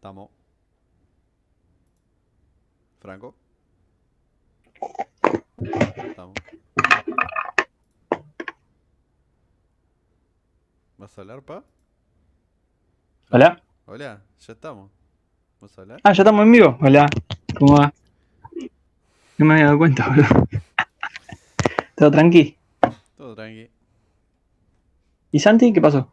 Estamos. Franco. Estamos. ¿Vas a hablar, pa? Hola. Hola, ya estamos. ¿Vas a hablar? Ah, ya estamos en vivo. Hola. ¿Cómo va? No me había dado cuenta, boludo. ¿Todo tranqui? Todo tranqui. ¿Y Santi? ¿Qué pasó?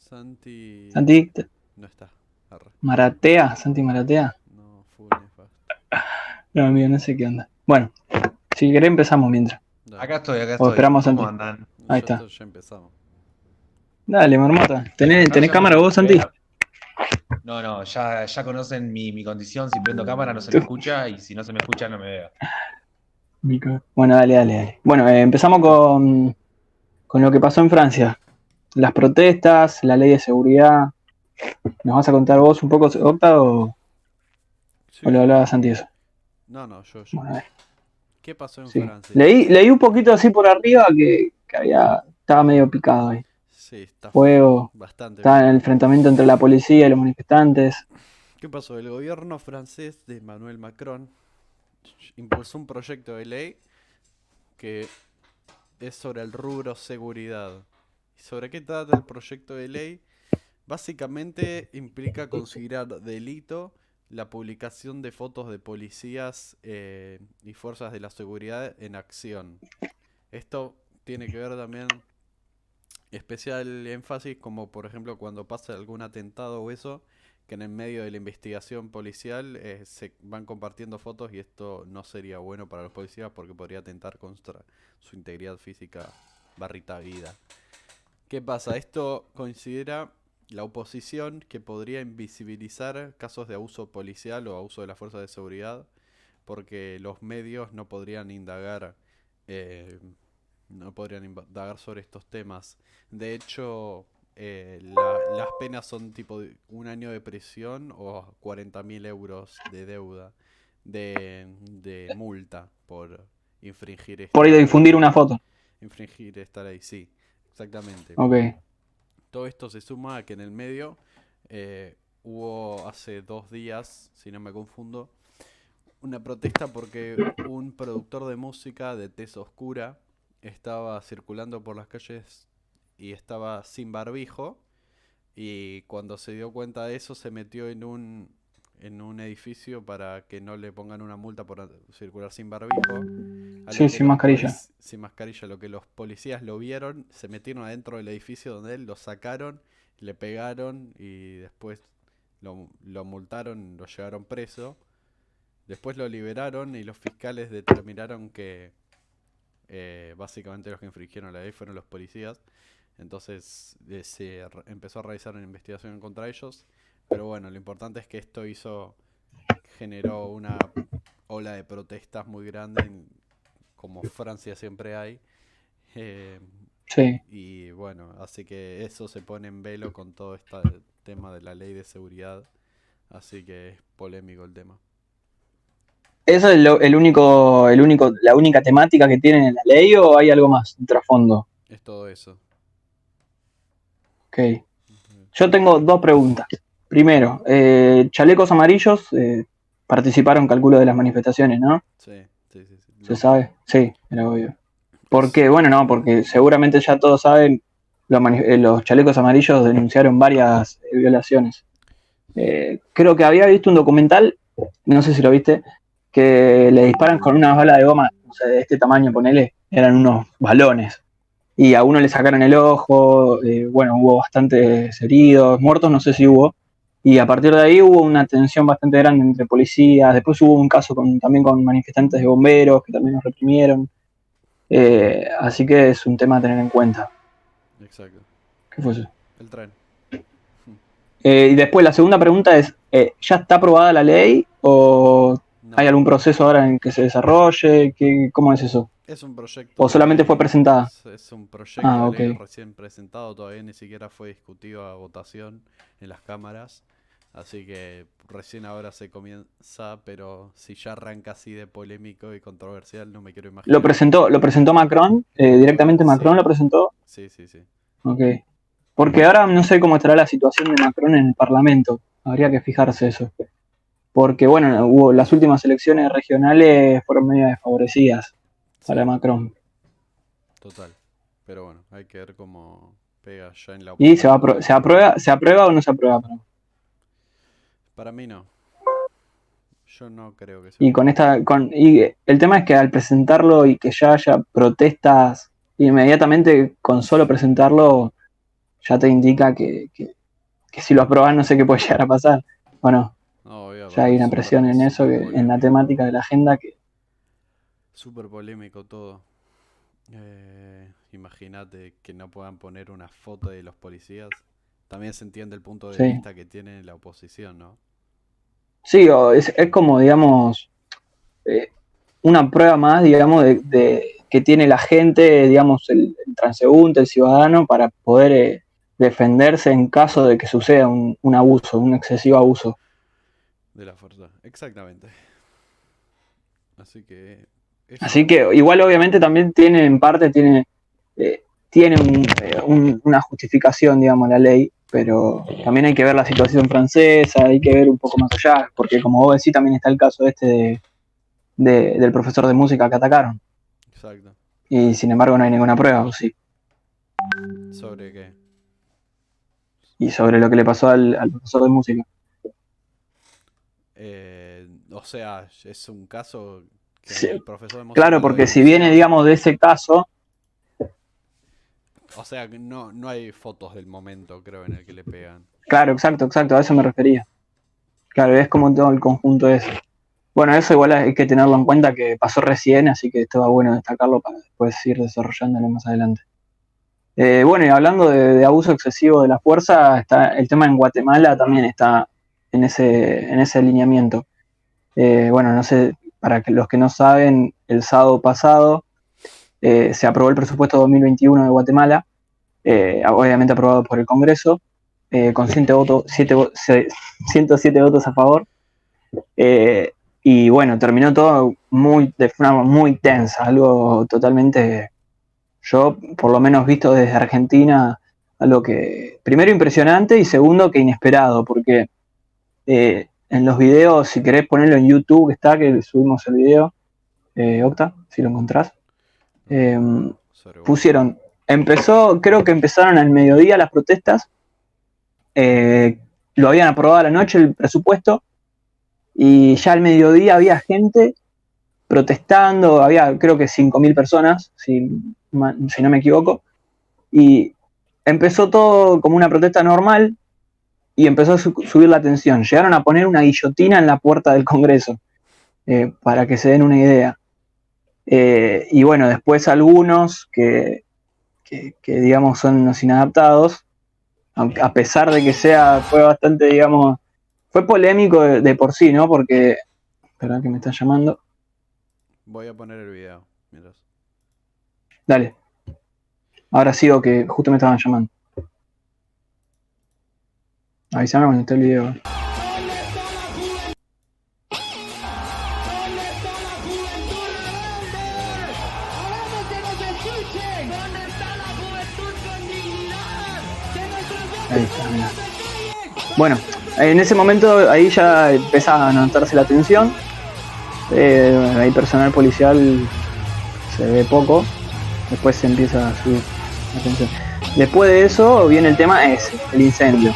Santi Santi no está. Arre. maratea. Santi maratea. No, full nefasto. No, amigo, no sé qué onda. Bueno, si querés empezamos mientras. Dale. Acá O estoy. esperamos a ¿Cómo Santi. andan? Ahí Ya, está. ya empezamos. Dale, marmota. Acá ¿Tenés ya me cámara vos, escuchan Santi? bien. No, ya conocen mi condición. Si prendo cámara no se me Tú. escucha y si no se me escucha no me veo. Bueno, dale. Bueno, empezamos con lo que pasó en Francia. Las protestas, la ley de seguridad. ¿Nos vas a contar vos un poco, Octa, o Sí, lo sí. hablaba Santi eso? No, no, yo. Bueno, a ver. ¿Qué pasó en Sí. Francia? Leí un poquito así por arriba que estaba medio picado ahí. Sí, está Fuego, bastante estaba en el picado. enfrentamiento entre la policía y los manifestantes. ¿Qué pasó? El gobierno francés de Emmanuel Macron impulsó un proyecto de ley que es sobre el rubro seguridad. ¿Y sobre qué trata el proyecto de ley? Básicamente implica considerar delito la publicación de fotos de policías y fuerzas de la seguridad en acción. Esto tiene que ver también especial énfasis como por ejemplo cuando pasa algún atentado o eso, que en el medio de la investigación policial se van compartiendo fotos y esto no sería bueno para los policías porque podría atentar contra su integridad física barrita vida. ¿Qué pasa? Esto considera la oposición que podría invisibilizar casos de abuso policial o abuso de las fuerzas de seguridad porque los medios eh, no podrían indagar sobre estos temas. De hecho, las penas son tipo de 1 año de prisión o 40.000 euros de deuda, de multa por infringir Por ahí difundir una foto. esta ley, sí, exactamente. Ok. Todo esto se suma a que en el medio hubo hace 2 días, si no me confundo, una protesta porque un productor de música de tez oscura estaba circulando por las calles y estaba sin barbijo y cuando se dio cuenta de eso se metió en un edificio para que no le pongan una multa por circular sin barbijo. A lo Sí, que sin mascarilla. sin mascarilla, a lo que los policías lo vieron, se metieron adentro del edificio donde él, lo sacaron, le pegaron y después lo multaron, lo llevaron preso. Después lo liberaron y los fiscales determinaron que básicamente los que infringieron la ley fueron los policías. Entonces empezó a realizar una investigación contra ellos. Pero bueno, lo importante es que generó una ola de protestas muy grande, como Francia siempre hay. Eh, Sí. y bueno, así que eso se pone en velo con todo este tema de la ley de seguridad. Así que es polémico el tema. ¿Esa es la única temática que tienen en la ley o hay algo más, un trasfondo? Es todo eso. Ok. Yo tengo dos preguntas. Primero, chalecos amarillos participaron, calculo, de las manifestaciones, ¿no? Sí, sí, sí, sí. ¿Se sabe? Sí, era obvio. ¿Por Es- qué? Bueno, no, porque seguramente ya todos saben, los chalecos amarillos denunciaron varias violaciones. Creo que había visto un documental, no sé si lo viste, que le disparan con unas balas de goma, no sé, de este tamaño, ponele, eran unos balones. Y a uno le sacaron el ojo, bueno, hubo bastantes heridos, muertos no sé si hubo. Y a partir de ahí hubo una tensión bastante grande entre policías. Después hubo un caso también con manifestantes de bomberos que también los reprimieron. Así que es un tema a tener en cuenta. Exacto. ¿Qué fue eso? El tren. Y después la segunda pregunta es, ¿ya está aprobada la ley o hay No, algún proceso ahora en que se desarrolle? ¿Cómo es eso? es un proyecto ¿O de solamente fue ley. presentada? Es un proyecto Ah, de ok. ley recién presentado, todavía ni siquiera fue discutido a votación en las cámaras. Así que recién ahora se comienza, pero si ya arranca así de polémico y controversial, no me quiero imaginar. Lo presentó Macron, directamente Macron Sí, lo presentó. sí, sí, sí. Ok. Porque ahora no sé cómo estará la situación de Macron en el Parlamento. Habría que fijarse eso. Porque, bueno, las últimas elecciones regionales fueron medio desfavorecidas para Sí, Macron. total. Pero bueno, hay que ver cómo pega ya en la ¿Y oposición. se aprueba o no se aprueba? Para mí no. Yo no creo que se Y apruebe. y el tema es que al presentarlo y que ya haya protestas, inmediatamente con solo presentarlo ya te indica que si lo aprueban no sé qué puede llegar a pasar. Bueno, No, voy a ya hay ver, una súper, presión en eso, súper en la polémico. temática de la agenda que Súper polémico todo. Imagínate que no puedan poner una foto de los policías. También se entiende el punto de sí. vista que tiene la oposición, ¿no? Sí, es como, digamos, eh, una prueba más, digamos, de que tiene la gente, digamos, el transeúnte, el ciudadano, para poder defenderse en caso de que suceda un abuso, un excesivo abuso. De la fuerza. Exactamente. Así que Así eso, que igual obviamente también tiene, en parte, tiene una justificación, digamos, la ley, pero también hay que ver la situación francesa, hay que ver un poco más allá, porque como vos decís, también está el caso este del profesor de música que atacaron, exacto. y sin embargo no hay ninguna prueba, ¿o sí? ¿Sobre qué? Y sobre lo que le pasó al profesor de música. O sea, es un caso que Sí, el profesor de claro, música lo porque si viene, denunció. digamos, de ese caso, O sea, que no hay fotos del momento, creo, en el que le pegan. claro, exacto, a eso me refería. Claro, es como todo el conjunto ese. Bueno, eso igual hay que tenerlo en cuenta que pasó recién, así que estaba bueno destacarlo para después ir desarrollándolo más adelante. Bueno, y hablando de abuso excesivo de la fuerza, está el tema en Guatemala también está en ese alineamiento. Bueno, no sé, para que los que no saben, el sábado pasado se aprobó el presupuesto 2021 de Guatemala, obviamente aprobado por el Congreso, con 107 votos a favor. Eh, y bueno, terminó todo de forma muy tensa, algo totalmente, yo por lo menos visto desde Argentina, algo que primero impresionante y segundo que inesperado, porque en los videos, si querés ponerlo en YouTube, que está, que subimos el video, Octa, si lo encontrás, eh, Sobre Guatemala. pusieron, creo que empezaron al mediodía las protestas, eh, lo habían aprobado a la noche el presupuesto, y ya al mediodía había gente protestando, había creo que 5.000 personas, si no me equivoco, y empezó todo como una protesta normal y empezó a subir la tensión. Llegaron a poner una guillotina en la puerta del Congreso, para que se den una idea. Y bueno, después algunos que digamos son los inadaptados, aunque a pesar de que fue bastante, digamos, fue polémico de por sí, ¿no? Porque, espera que me están llamando, Voy a poner el video. Mientras. dale, ahora sigo que justo me estaban llamando. Avísame cuando esté el video. Ahí está, mirá. Bueno, en ese momento ahí ya empieza a notarse la tensión. Hay personal policial, se ve poco. Después se empieza a subir la tensión. Después de eso viene el tema ese, el incendio.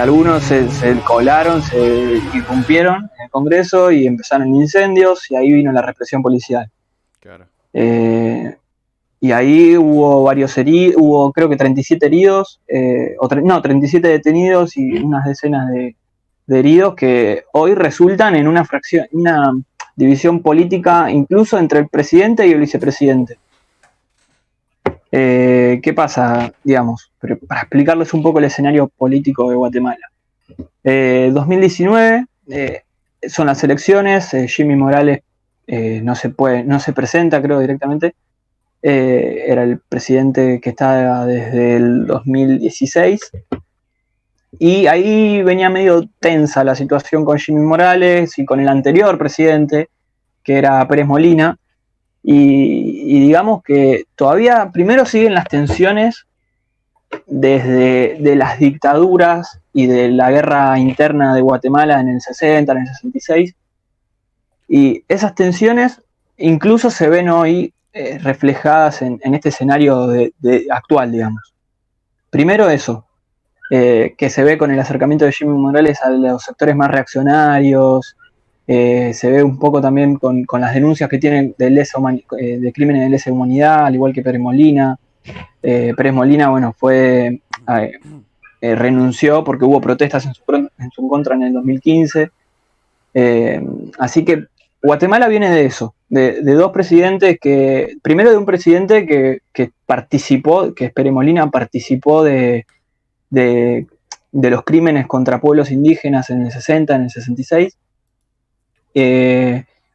Algunos se colaron, se irrumpieron en el Congreso y empezaron incendios y ahí vino la represión policial. Claro. Eh, y ahí hubo varios heridos, hubo creo que 37 heridos, 37 detenidos y unas decenas de heridos que hoy resultan en una división política incluso entre el presidente y el vicepresidente. ¿Qué pasa, digamos? Pero para explicarles un poco el escenario político de Guatemala. 2019 son las elecciones, Jimmy Morales no se presenta, creo, directamente. Era el presidente que estaba desde el 2016. Y ahí venía medio tensa la situación con Jimmy Morales y con el anterior presidente, que era Pérez Molina. Y digamos que todavía primero siguen las tensiones desde de las dictaduras y de la guerra interna de Guatemala en el 60, en el 66, y esas tensiones incluso se ven hoy reflejadas en este escenario actual, digamos. Primero eso, que se ve con el acercamiento de Jimmy Morales a los sectores más reaccionarios, se ve un poco también con las denuncias que tienen de crímenes de lesa humanidad, al igual que Pérez Molina. Pérez Molina, bueno, renunció porque hubo protestas en su contra en el 2015. Así que Guatemala viene de eso, de dos presidentes primero de un presidente que participó, que es Pérez Molina, participó de los crímenes contra pueblos indígenas en el 60, en el 66.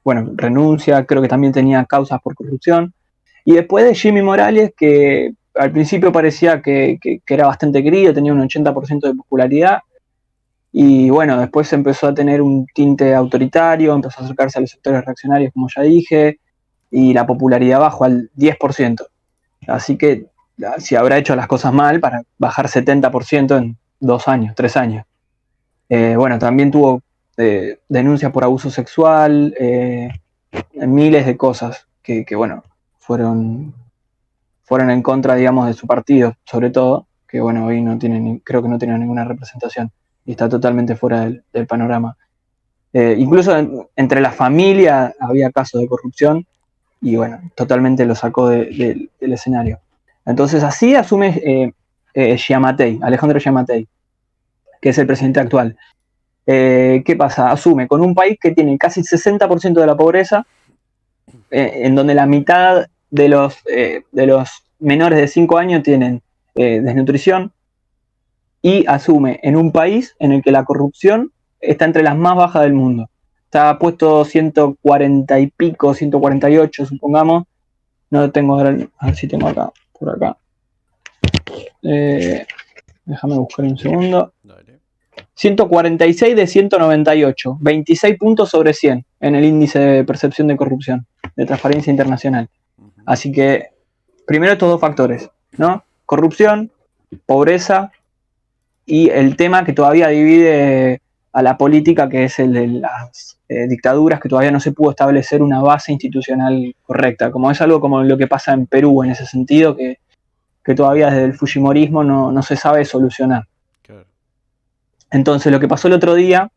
Bueno, renuncia, creo que también tenía causas por corrupción. Y después de Jimmy Morales, que al principio parecía que era bastante querido, tenía un 80% de popularidad, y bueno, después empezó a tener un tinte autoritario, empezó a acercarse a los sectores reaccionarios, como ya dije, y la popularidad bajó al 10%. Así que si habrá hecho las cosas mal para bajar 70% en 2 años, 3 años. Bueno, también tuvo denuncias por abuso sexual, miles de cosas que bueno, fueron en contra, digamos, de su partido, sobre todo, que bueno, hoy creo que no tiene ninguna representación y está totalmente fuera del panorama. Incluso entre la familia había casos de corrupción y bueno, totalmente lo sacó del escenario. Entonces así asume Alejandro Giammattei, que es el presidente actual. ¿Qué pasa? Asume con un país que tiene casi 60% de la pobreza, en donde la mitad de los menores de 5 años tienen desnutrición, y asume en un país en el que la corrupción está entre las más bajas del mundo. Está puesto 140 y pico, 148, supongamos. No lo tengo ahora, a ver si tengo acá, por acá. Déjame buscar un segundo. Dale. 146 de 198, 26 puntos sobre 100 en el índice de percepción de corrupción de Transparencia Internacional. Así que, primero estos dos factores, ¿no? Corrupción, pobreza y el tema que todavía divide a la política, que es el de las dictaduras, que todavía no se pudo establecer una base institucional correcta, como es algo como lo que pasa en Perú en ese sentido, que todavía desde el fujimorismo no se sabe solucionar. Claro. Entonces lo que pasó el otro día,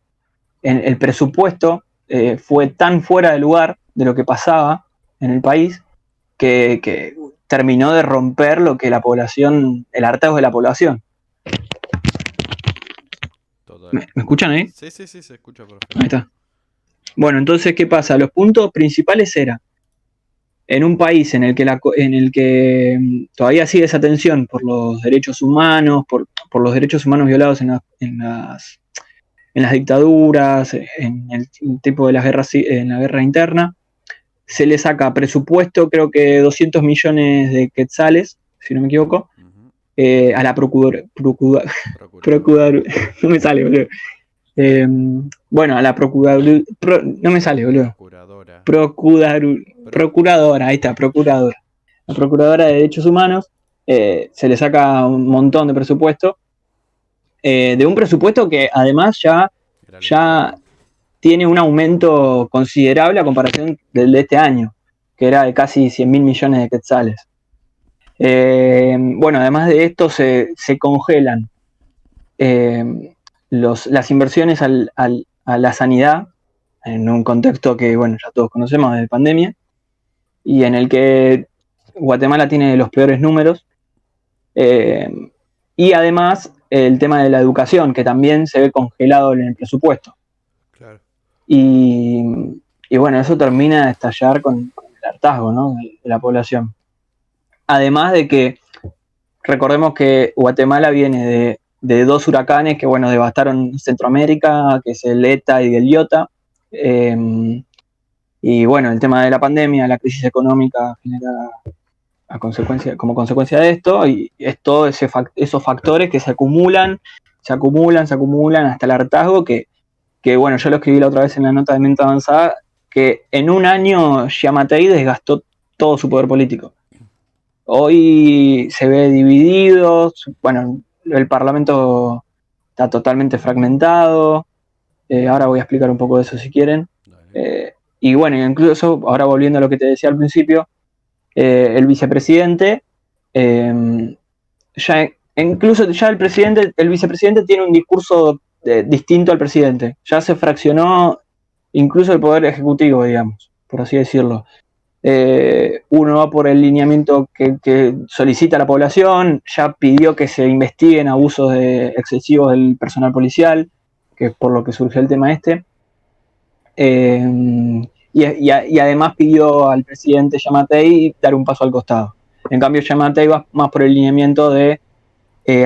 el presupuesto fue tan fuera de lugar de lo que pasaba en el país, que terminó de romper lo que la población, el hartazgo de la población. ¿Me escuchan ahí? Sí, se escucha perfecto. Ahí está. Bueno, entonces, ¿qué pasa? Los puntos principales eran, en un país en el que todavía sigue esa tensión por los derechos humanos, por los derechos humanos violados en las dictaduras, en el tipo de las guerras, en la guerra interna, se le saca presupuesto, creo que 200 millones de quetzales, si no me equivoco, a la no me sale, boludo. Bueno, a la no me sale, boludo. Procuradora, ahí está, procuradora. La Procuradora de Derechos Humanos, se le saca un montón de presupuesto, de un presupuesto que además ya tiene un aumento considerable a comparación del de este año, que era de casi 100.000 millones de quetzales. Bueno, además de esto se congelan las inversiones a la sanidad, en un contexto que, bueno, ya todos conocemos de pandemia, y en el que Guatemala tiene los peores números, y además el tema de la educación, que también se ve congelado en el presupuesto. Claro. Y bueno, eso termina de estallar con el hartazgo, ¿no?, de la población. Además de que, recordemos que Guatemala viene de 2 huracanes que, bueno, devastaron Centroamérica, que es el ETA y el IOTA. Y bueno, el tema de la pandemia, la crisis económica generada como consecuencia de esto, y es todos esos factores que se acumulan hasta el hartazgo, que bueno, yo lo escribí la otra vez en la nota de Mente Avanzada, que en un año Giammattei desgastó todo su poder político. Hoy se ve dividido, bueno, el Parlamento está totalmente fragmentado, ahora voy a explicar un poco de eso si quieren. Y bueno, incluso, ahora volviendo a lo que te decía al principio, el vicepresidente, incluso ya el vicepresidente tiene un discurso distinto al presidente, ya se fraccionó incluso el poder ejecutivo, digamos, por así decirlo. Uno va por el lineamiento que solicita la población, ya pidió que se investiguen abusos excesivos del personal policial, que es por lo que surgió el tema este. Y además pidió al presidente Yamatei dar un paso al costado. En cambio, Yamatei va más por el lineamiento de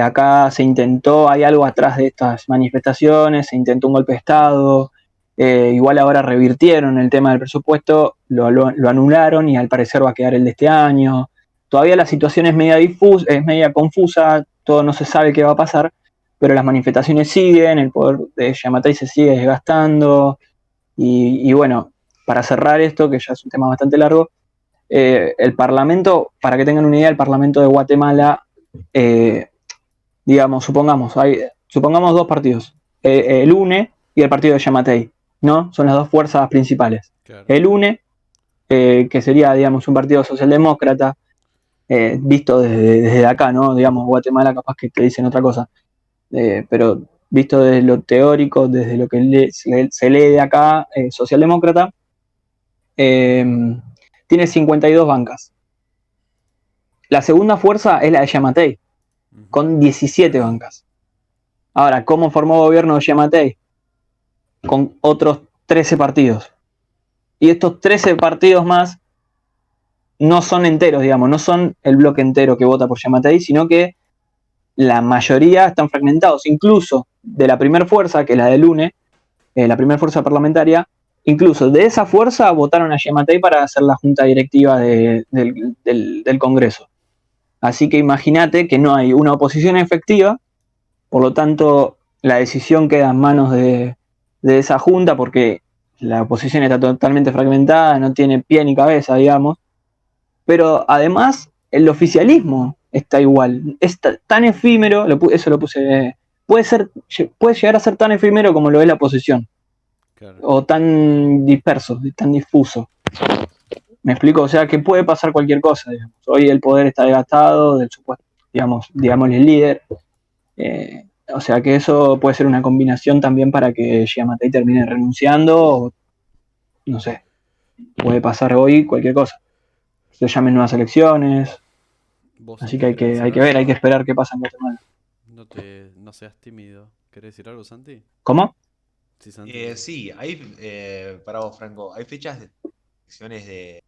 acá se intentó, hay algo atrás de estas manifestaciones, se intentó un golpe de Estado, igual ahora revirtieron el tema del presupuesto, lo anularon y al parecer va a quedar el de este año. Todavía la situación es media confusa, todo no se sabe qué va a pasar, pero las manifestaciones siguen, el poder de Yamatei se sigue desgastando, y bueno, para cerrar esto, que ya es un tema bastante largo, el Parlamento, para que tengan una idea, el Parlamento de Guatemala, digamos, supongamos dos partidos, el UNE y el partido de Yamatei, ¿no? Son las dos fuerzas principales. Claro. El UNE, que sería, digamos, un partido socialdemócrata, visto desde acá, ¿no? Digamos, Guatemala capaz que te dicen otra cosa, pero visto desde lo teórico, desde lo que se lee de acá, socialdemócrata, tiene 52 bancas. La segunda fuerza es la de Yamatei, con 17 bancas. Ahora, ¿cómo formó gobierno Yamatei? Con otros 13 partidos. Y estos 13 partidos más no son enteros, digamos, no son el bloque entero que vota por Yamatei, sino que la mayoría están fragmentados. Incluso de la primera fuerza, que es la del UNE, la primera fuerza parlamentaria, incluso de esa fuerza votaron a Yamatei para hacer la junta directiva del Congreso. Así que imagínate que no hay una oposición efectiva, por lo tanto la decisión queda en manos de esa junta porque la oposición está totalmente fragmentada, no tiene pie ni cabeza, digamos. Pero además el oficialismo está igual, es tan efímero, eso lo puse, puede llegar a ser tan efímero como lo es la oposición. Claro. O tan disperso, tan difuso. ¿Me explico? O sea, que puede pasar cualquier cosa, digamos. Hoy el poder está desgastado del supuesto, digamos el líder. O sea que eso puede ser una combinación también para que Giammattei termine renunciando, o, no sé, puede pasar hoy cualquier cosa. Se llamen nuevas elecciones, Vos, así Santi, que ¿querés decir hay que ver, hay que algo? esperar qué pasa en Guatemala. No seas tímido. ¿Querés decir algo, Santi? ¿Cómo? Sí, Santi. Sí, hay, para vos, Franco, ¿hay fechas de elecciones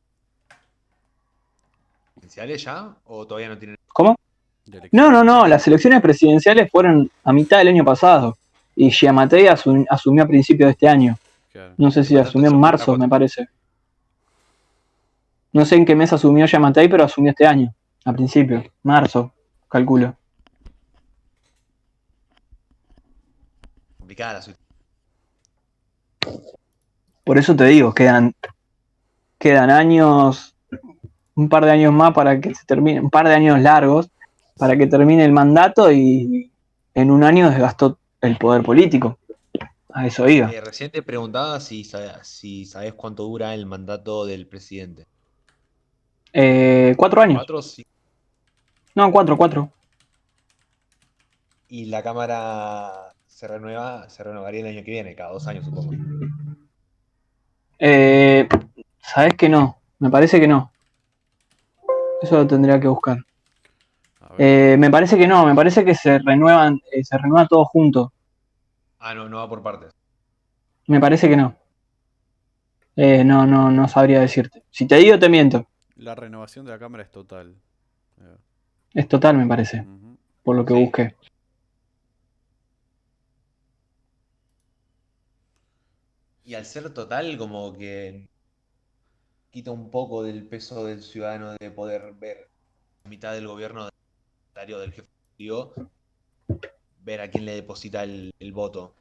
presidenciales ya? ¿O todavía no tienen? ¿Cómo? De No, elecciones. las elecciones presidenciales fueron a mitad del año pasado y Giammattei asumió a principios de este año. Claro. No sé Le si falta asumió en entonces para marzo, me parece. No sé en qué mes asumió Giammattei, pero asumió este año, a principio, marzo, calculo. complicada la situación. Por eso te digo, quedan años, un par de años más para que se termine, un par de años largos para que termine el mandato y en un año desgastó el poder político. A eso iba. Recién te preguntaba si sabés cuánto dura el mandato del presidente. 4 años. 4 sí. No, cuatro. Y la Cámara se renovaría el año que viene, cada 2 años, supongo. ¿Sabés que no? Me parece que no. Eso lo tendría que buscar. A ver. Me parece que no, me parece que se renueva todo junto. Ah, no, no va por partes. Me parece que no. No sabría decirte. Si te digo, te miento. La renovación de la cámara es total. Es total, me parece, Ujú. por lo que Sí. busqué. Y al ser total, como que quita un poco del peso del ciudadano de poder ver la mitad del gobierno del jefe ejecutivo, ver a quién le deposita el voto.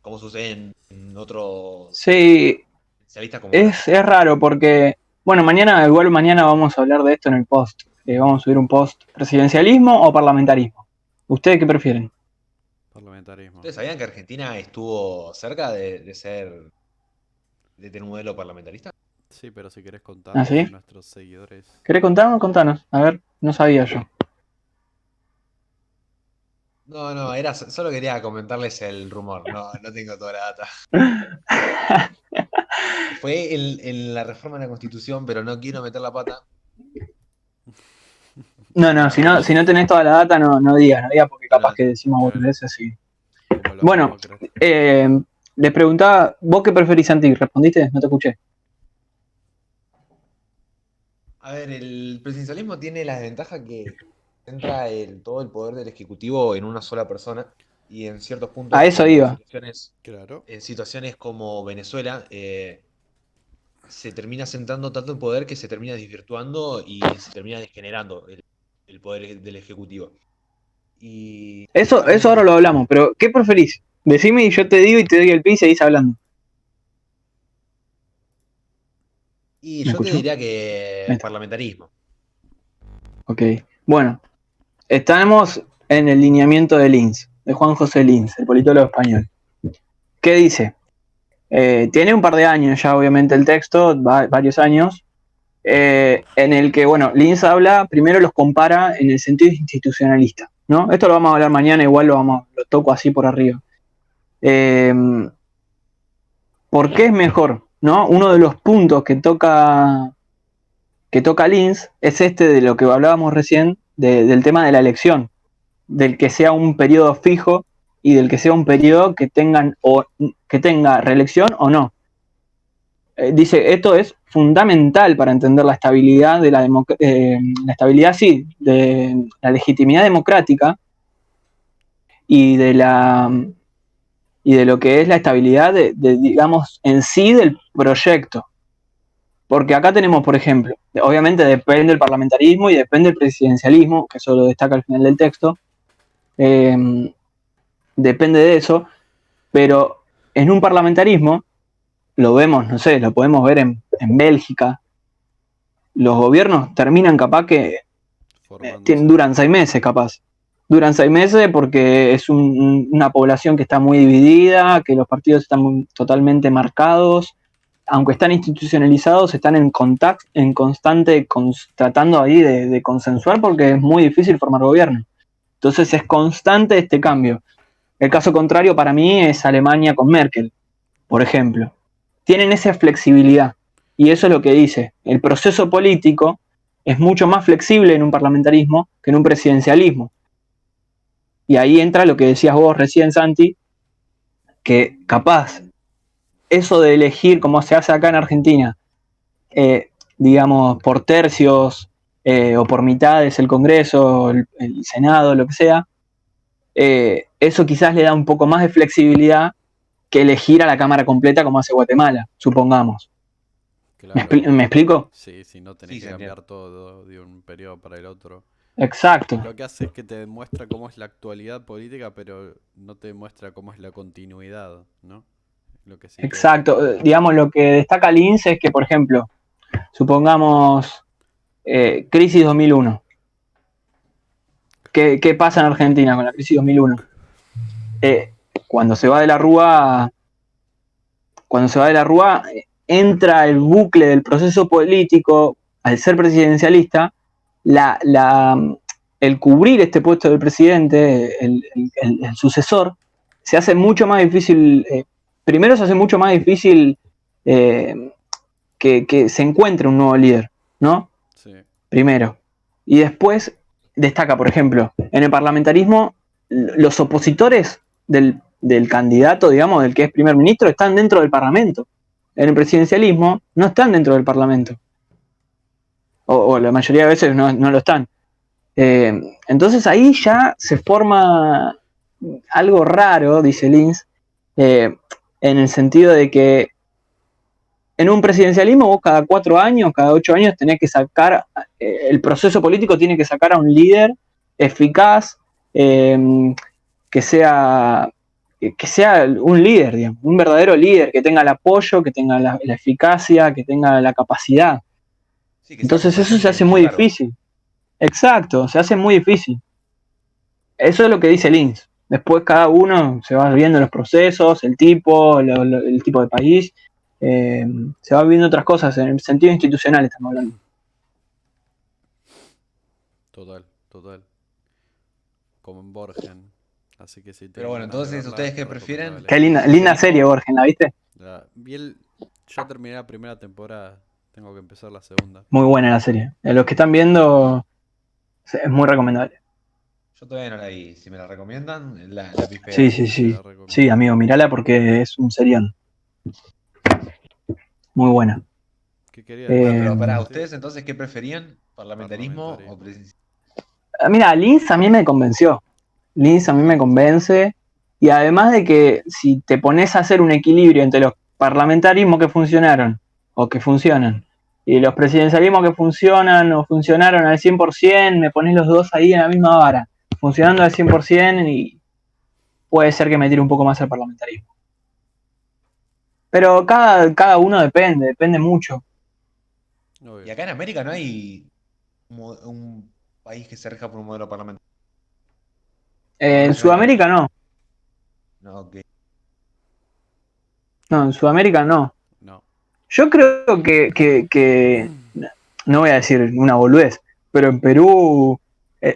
Como sucede en otros Sí, especialistas como es raro porque Bueno, mañana vamos a hablar de esto en el post. Vamos a subir un post. ¿Presidencialismo o parlamentarismo? ¿Ustedes qué prefieren? Parlamentarismo. ¿Ustedes sabían que Argentina estuvo cerca de tener un modelo parlamentarista? Sí, pero si querés ¿Ah, contarles a sí? nuestros seguidores. ¿Querés contarnos? Contanos. A ver, no sabía yo. No, solo quería comentarles el rumor, no tengo toda la data. Fue en la reforma de la Constitución, pero no quiero meter la pata. No, si no tenés toda la data, no digas, porque capaz Bueno, que decimos Claro, boludeces así. como los Bueno, demócratas. les preguntaba, ¿vos qué preferís, Santi? ¿Respondiste? No te escuché. a ver, el presidencialismo tiene la desventaja que centra todo el poder del Ejecutivo en una sola persona y en ciertos A puntos, eso como iba. situaciones, Claro. en situaciones como Venezuela, se termina centrando tanto en poder que se termina desvirtuando y se termina degenerando el poder del Ejecutivo. Y Eso ahora justamente, lo hablamos, pero ¿qué preferís? Decime y yo te digo y te doy el pie y seguís hablando. y ¿Me yo te escuchó? diría Ahí que está. parlamentarismo. Ok. Bueno, estamos en el lineamiento de Lins, de Juan José Lins, el politólogo español. ¿Qué dice? Tiene un par de años ya, obviamente, el texto, varios años, en el que, bueno, Lins habla, primero los compara en el sentido institucionalista, ¿no? Esto lo vamos a hablar mañana, igual lo toco así por arriba. Eh, ¿Por qué es mejor? ¿No? Uno de los puntos que toca Lins es este de lo que hablábamos recién, del tema de la elección, del que sea un periodo fijo y del que sea un periodo que tenga reelección o no. Dice, esto es fundamental para entender la estabilidad la estabilidad, sí, de la legitimidad democrática y y de lo que es la estabilidad digamos, en sí del proyecto. Porque acá tenemos, por ejemplo, obviamente depende del parlamentarismo y depende del presidencialismo, que eso lo destaca al final del texto, eh, depende de eso, pero en un parlamentarismo, lo vemos, no sé, lo podemos ver en Bélgica, los gobiernos terminan capaz que Formándose. duran 6 meses capaz. Duran 6 meses porque es una población que está muy dividida, que los partidos están totalmente marcados, aunque están institucionalizados, están en constante tratando ahí de consensuar porque es muy difícil formar gobierno. Entonces es constante este cambio. El caso contrario para mí es Alemania con Merkel, por ejemplo. Tienen esa flexibilidad y eso es lo que dice. El proceso político es mucho más flexible en un parlamentarismo que en un presidencialismo. Y ahí entra lo que decías vos recién, Santi, que capaz eso de elegir como se hace acá en Argentina, digamos, por tercios o por mitades el Congreso, el Senado, lo que sea, eso quizás le da un poco más de flexibilidad que elegir a la Cámara completa como hace Guatemala, supongamos. Claro. ¿Me explico? Sí, si no tenés Sí, que se entiende. cambiar todo de un periodo para el otro. Exacto, Lo que hace es que te demuestra cómo es la actualidad política, pero no te muestra cómo es la continuidad, ¿no? Lo que sí te exacto. demuestra. Digamos, lo que destaca Linz es que, por ejemplo, supongamos crisis 2001. ¿Qué pasa en Argentina con la crisis 2001? Eh, cuando se va de la Rúa, cuando se va de la Rúa, entra el bucle del proceso político, al ser presidencialista, la, la, el cubrir este puesto del presidente, el sucesor, se hace mucho más difícil. Primero se hace mucho más difícil que se encuentre un nuevo líder, ¿no? Sí, Primero. Y después destaca, por ejemplo, en el parlamentarismo, los opositores del candidato, digamos, del que es primer ministro, están dentro del Parlamento. En el presidencialismo no están dentro del Parlamento. O la mayoría de veces no lo están. Entonces ahí ya se forma algo raro, dice Linz, en el sentido de que en un presidencialismo vos cada 4 años, cada 8 años tenés que sacar, el proceso político tiene que sacar a un líder eficaz, eh, que sea que sea un líder, digamos, un verdadero líder, que tenga el apoyo, que tenga la eficacia, que tenga la capacidad. Sí, que sea Entonces como eso se gente hace del muy cargo. difícil. Exacto, se hace muy difícil. Eso es lo que dice Linz. Después cada uno se va viendo los procesos, el tipo, el tipo de país. Se va viendo otras cosas en el sentido institucional, estamos hablando. Total, total. Como en Borgen. Así que si Pero tienen bueno, ganas de entonces, verla, ¿ustedes qué prefieren? recomendable. Qué linda serie, ¿Presidencialismo? Borgen, ¿la viste? Ya terminé la primera temporada. Tengo que empezar la segunda. Muy buena la serie. Los que están viendo, es muy recomendable. Yo todavía no la vi. Si me la recomiendan, la Sí, pifeo. sí, Te la sí. Sí, recomiendo. amigo, mirala porque es un serión. Muy buena. ¿Qué quería Bueno, decir, Eh, pero para dijiste? ustedes, entonces, ¿qué preferían? ¿Parlamentarismo o Parlamentarismo. presidencialismo? Mira, Linz a mí me convenció. Linz a mí me convence. Y además de que si te pones a hacer un equilibrio entre los parlamentarismos que funcionaron o que funcionan y los presidencialismos que funcionan o funcionaron al 100%, me pones los dos ahí en la misma vara, funcionando al 100% y puede ser que me tire un poco más al parlamentarismo. Pero cada uno depende mucho. Y Obvio. acá en América no hay un país que se rija por un modelo parlamentario. Por lo En menos no hay tanto. Sudamérica no. No, que No, en Sudamérica no. No. Yo creo que no voy a decir una boludez, pero en Perú,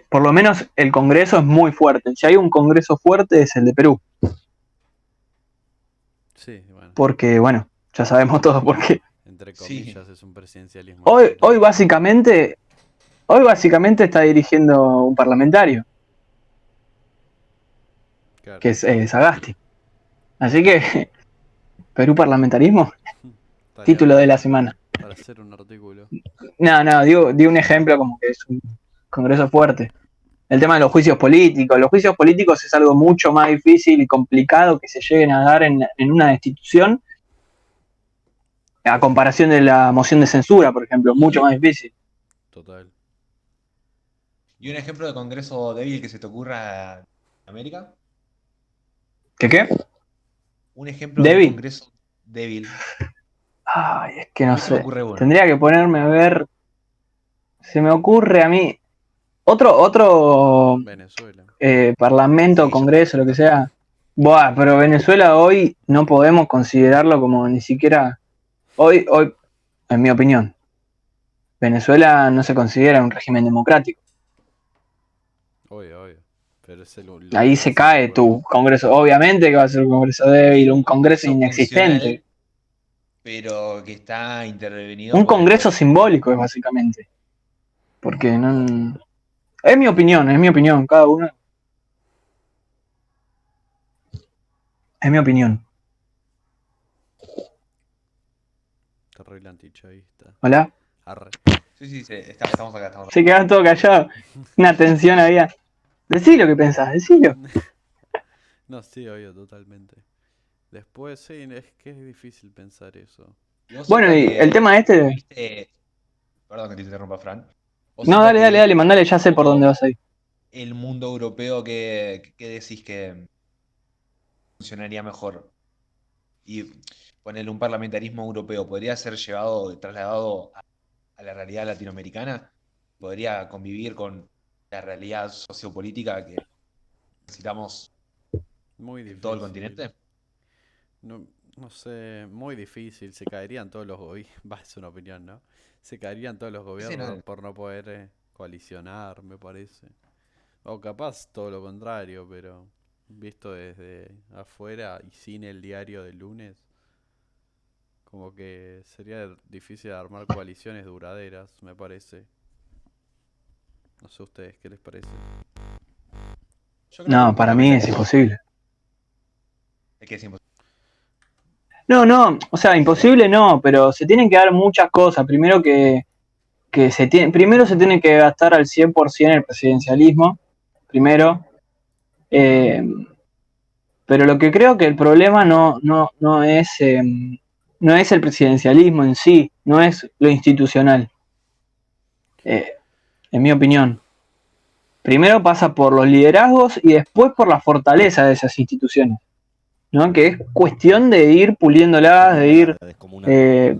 por lo menos el Congreso es muy fuerte. Si hay un Congreso fuerte es el de Perú, Sí, bueno. porque bueno, ya sabemos todos por qué. Entre sí. comillas es un presidencialismo Hoy, hoy argentino. básicamente, hoy básicamente está dirigiendo un parlamentario, Claro. que es Sagasti. Así que Perú parlamentarismo, Estaría título de la bueno semana. para hacer un artículo. No, di un ejemplo como que es un Congreso fuerte. El tema de los juicios políticos. Los juicios políticos es algo mucho más difícil y complicado que se lleguen a dar en una institución a comparación de la moción de censura, por ejemplo, mucho más difícil. Total. ¿Y un ejemplo de congreso débil que se te ocurra en América? ¿Qué? Un ejemplo de ¿Débil? congreso débil. Ay, es que A no mí se me sé. ocurre uno. Tendría que ponerme a ver. Se me ocurre a mí. Otro Venezuela. parlamento, Sí, yo también congreso, estoy lo que pensando en eso. sea. Buah, pero Venezuela hoy no podemos considerarlo como ni siquiera. Hoy, en mi opinión, Venezuela no se considera un régimen democrático. Obvio, obvio. Pero es lo Ahí único que se se me cae ocurre. tu congreso. Obviamente que va a ser un congreso débil, Es un un congreso congreso inexistente. funcional, pero que está intervenido Un por el congreso poder simbólico es ejecutivo. básicamente. Porque no. Es mi opinión, cada uno. Es mi opinión. Terrible antichavista. ¿Hola? Arre. Sí, sí, sí, estamos acá, estamos acá. Se quedaban todos callados. Una tensión había. Decí lo que pensás, decilo. No, sí, obvio, totalmente. Después, sí, es que es difícil pensar eso. ¿Y vos, Bueno, Cinta, y el tema que este. viste, perdón que te interrumpa, Fran, vos, No, Cinta, dale, que dale, dale, viste mandale, ya un sé por dónde poco vas a ir. el mundo europeo, que decís que funcionaría mejor? Y ponerle un parlamentarismo europeo, ¿podría ser llevado, trasladado a la realidad latinoamericana? ¿Podría convivir con la realidad sociopolítica que necesitamos Muy en todo el difícil. continente? No, no sé, muy difícil. Se caerían todos los gobiernos. Va, es una opinión, ¿no? Se caerían todos los Sí, gobiernos no, por no poder coalicionar, me parece. O capaz todo lo contrario, pero visto desde afuera y sin el diario del lunes, como que sería difícil armar coaliciones duraderas, me parece. No sé ustedes, ¿qué les parece? yo creo que No, para mí mutuamente es no. imposible. Es que es imposible. No, o sea, imposible no, pero se tienen que dar muchas cosas. Primero se tiene que gastar al 100% el presidencialismo, primero. Eh, pero lo que creo que el problema no es el presidencialismo en sí, no es lo institucional, eh, en mi opinión. Primero pasa por los liderazgos y después por la fortaleza de esas instituciones, ¿no? Que es cuestión de ir puliéndolas, ¿Cómo de es la ir descomunal? eh,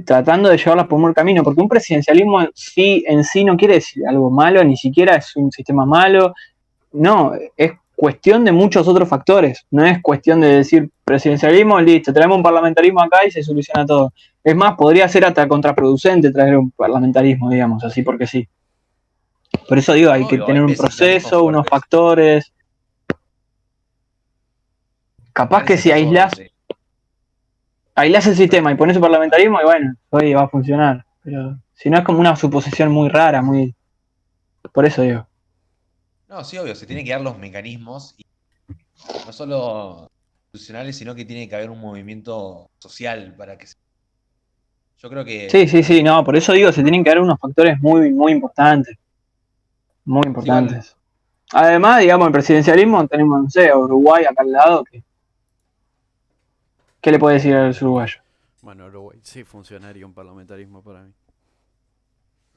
tratando de llevarlas por un buen camino, porque un presidencialismo en sí no quiere decir algo malo, ni siquiera es un sistema malo, no, es cuestión de muchos otros factores, no es cuestión de decir presidencialismo, listo, traemos un parlamentarismo acá y se soluciona todo. Es más, podría ser hasta contraproducente traer un parlamentarismo, digamos, así porque sí. Por eso digo, hay que Obvio, hay tener un presidencialismos proceso, unos fuertes. factores. Capaz que Igual si está todo. aislás el sistema y pones un parlamentarismo, y bueno, hoy va a funcionar. Pero si no es como una suposición muy rara, muy. Por eso digo. No, sí, obvio, se tienen que dar los mecanismos, y no solo institucionales, sino que tiene que haber un movimiento social para que se... Yo creo Sí, que... sí, sí, no, por eso digo, se tienen que dar unos factores muy, muy importantes. Muy Sí, igual, importantes. Además, digamos, el presidencialismo tenemos, no sé, a Uruguay acá al lado, ¿qué le puede decir a los uruguayos? Bueno, Uruguay sí funcionaría un parlamentarismo para mí.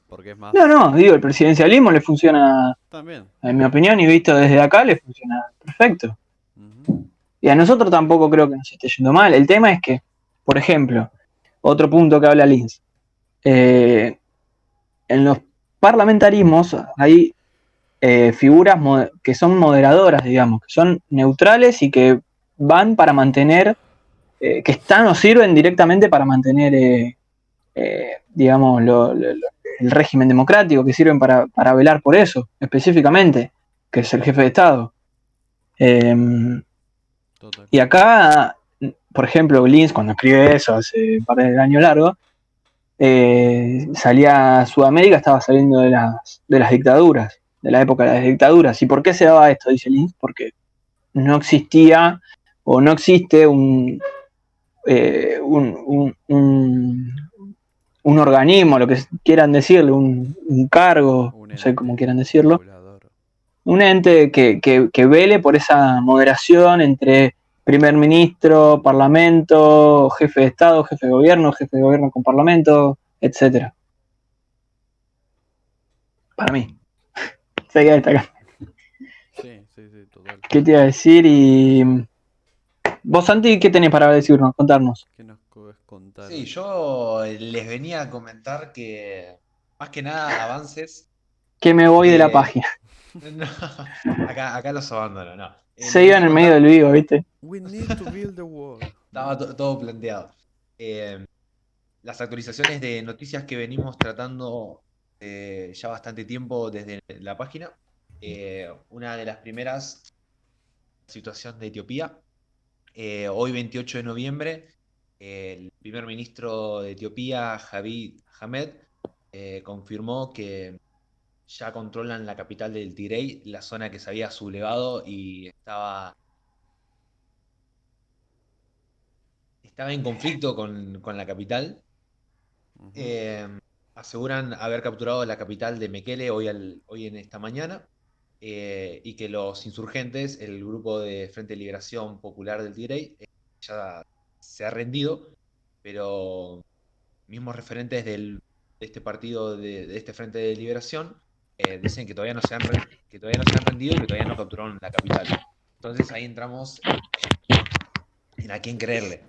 Porque es No, más. no, digo, el presidencialismo le funciona, También. en mi opinión, y visto desde acá, le funciona perfecto. Ujú. Y a nosotros tampoco creo que nos esté yendo mal. El tema es que, por ejemplo, otro punto que habla Linz, en los parlamentarismos hay figuras que son moderadoras, digamos, que son neutrales y que van para mantener, que están o sirven directamente para mantener, digamos, el régimen democrático, que sirven para velar por eso, específicamente, que es el jefe de Estado. Eh, Total. y acá, por ejemplo, Linz, cuando escribe eso hace un par de años largo, salía Sudamérica, estaba saliendo de las dictaduras, de la época de las dictaduras. ¿Y por qué se daba esto? Dice Linz, porque no existía o no existe un organismo, lo que quieran decirle, un cargo, Un no sé cómo ente quieran decirlo, regulador. un ente que vele por esa moderación entre primer ministro, parlamento, jefe de gobierno con parlamento, etcétera. Para mí. Se queda destacar. Sí, sí, sí, total. ¿Qué te iba a decir? Y vos, Santi, ¿qué tenés para decirnos, contarnos? ¿Qué nos puedes contar sí, hoy? yo les venía a comentar que, más que nada, avances Que me voy de la de... página. No, acá los abandono, no. Se Les iba venía en a el medio contar, del vivo, ¿viste? We need to build the wall. estaba todo planteado. Eh, las actualizaciones de noticias que venimos tratando ya bastante tiempo desde la página. Una de las primeras, situación de Etiopía. Hoy, 28 de noviembre, el primer ministro de Etiopía, Abiy Ahmed, confirmó que ya controlan la capital del Tigray, la zona que se había sublevado y estaba en conflicto con la capital. Ujú. Eh, Aseguran haber capturado la capital de Mekele hoy en esta mañana, y que los insurgentes, el grupo de Frente de Liberación Popular del Tigray, ya se ha rendido, pero mismos referentes de este partido, de este Frente de Liberación, dicen que que todavía no se han rendido y que todavía no capturaron la capital. Entonces ahí entramos en a quién creerle.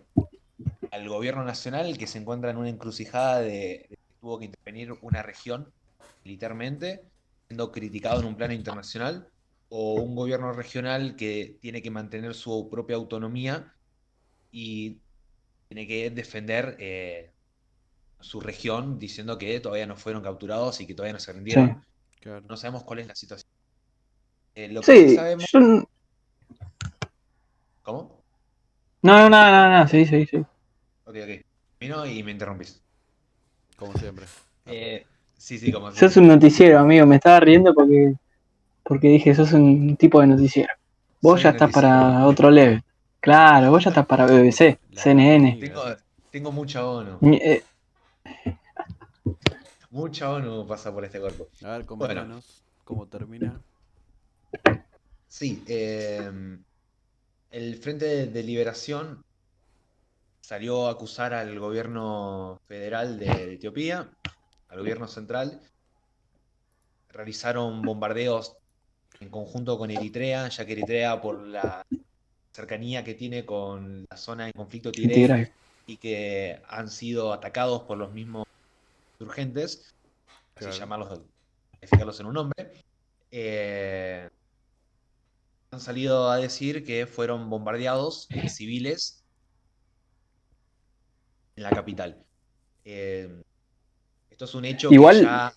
Al gobierno nacional, que se encuentra en una encrucijada de que tuvo que intervenir una región militarmente, siendo criticado en un plano internacional, o un gobierno regional que tiene que mantener su propia autonomía y tiene que defender su región diciendo que todavía no fueron capturados y que todavía no se Sí. rindieron. Claro. No sabemos cuál es la situación. Lo que sí Sí, sabemos... yo. No, ¿Cómo? no, nada, nada, nada, sí, sí, sí. Ok, ok. Vino y me interrumpís. Como siempre. Ah, Eh, sí, sí, como Sos siempre. un noticiero, amigo. Me estaba riendo porque dije, sos un tipo de noticiero. Vos Soy ya un estás noticiero. para otro level. Claro, vos ya estás para BBC, las CNN. Tengo, hormigas. tengo mucha ONU. Eh, Mucha ONU pasa por este cuerpo. A ver, Bueno, comentanos cómo termina. sí. El Frente de Liberación salió a acusar al gobierno federal de Etiopía, al gobierno central. Realizaron bombardeos en conjunto con Eritrea, ya que Eritrea, por la cercanía que tiene con la zona de conflicto el Tigray, Tigray. y que han sido atacados por los mismos insurgentes, así Claro. llamarlos, calificarlos en un nombre, eh, han salido a decir que fueron bombardeados civiles en la capital. Eh, Esto es un hecho que Igual, ya...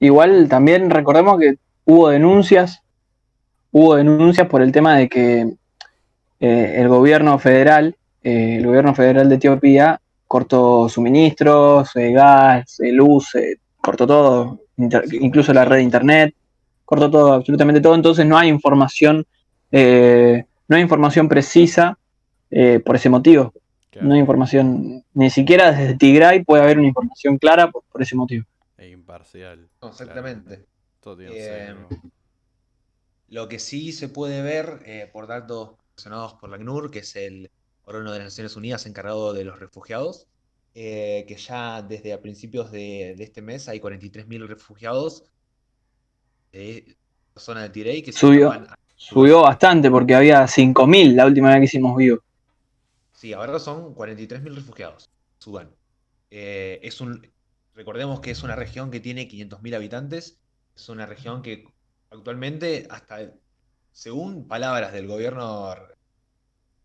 igual también recordemos que hubo denuncias, hubo denuncias por el tema de que el gobierno federal de Etiopía cortó suministros, gas, luz, cortó todo, Sí, incluso la red de comunicación. internet, cortó todo, absolutamente todo. Entonces no hay información precisa por ese motivo. No Claro. hay información, ni siquiera desde Tigray puede haber una información clara por ese motivo. E imparcial, No, claramente. exactamente. Todo tiene un Eh, sesgo. lo que sí se puede ver por datos relacionados por la ACNUR, que es el órgano de las Naciones Unidas encargado de los refugiados, que ya desde a principios de este mes hay 43.000 refugiados de la zona de Tirey que se Subió, escapan a subió Sudán. bastante porque había 5.000 la última vez que hicimos vivo. Sí, ahora son 43.000 refugiados. Sudán. Es un, recordemos que es una región que tiene 500.000 habitantes. Es una región que actualmente, hasta según palabras del gobierno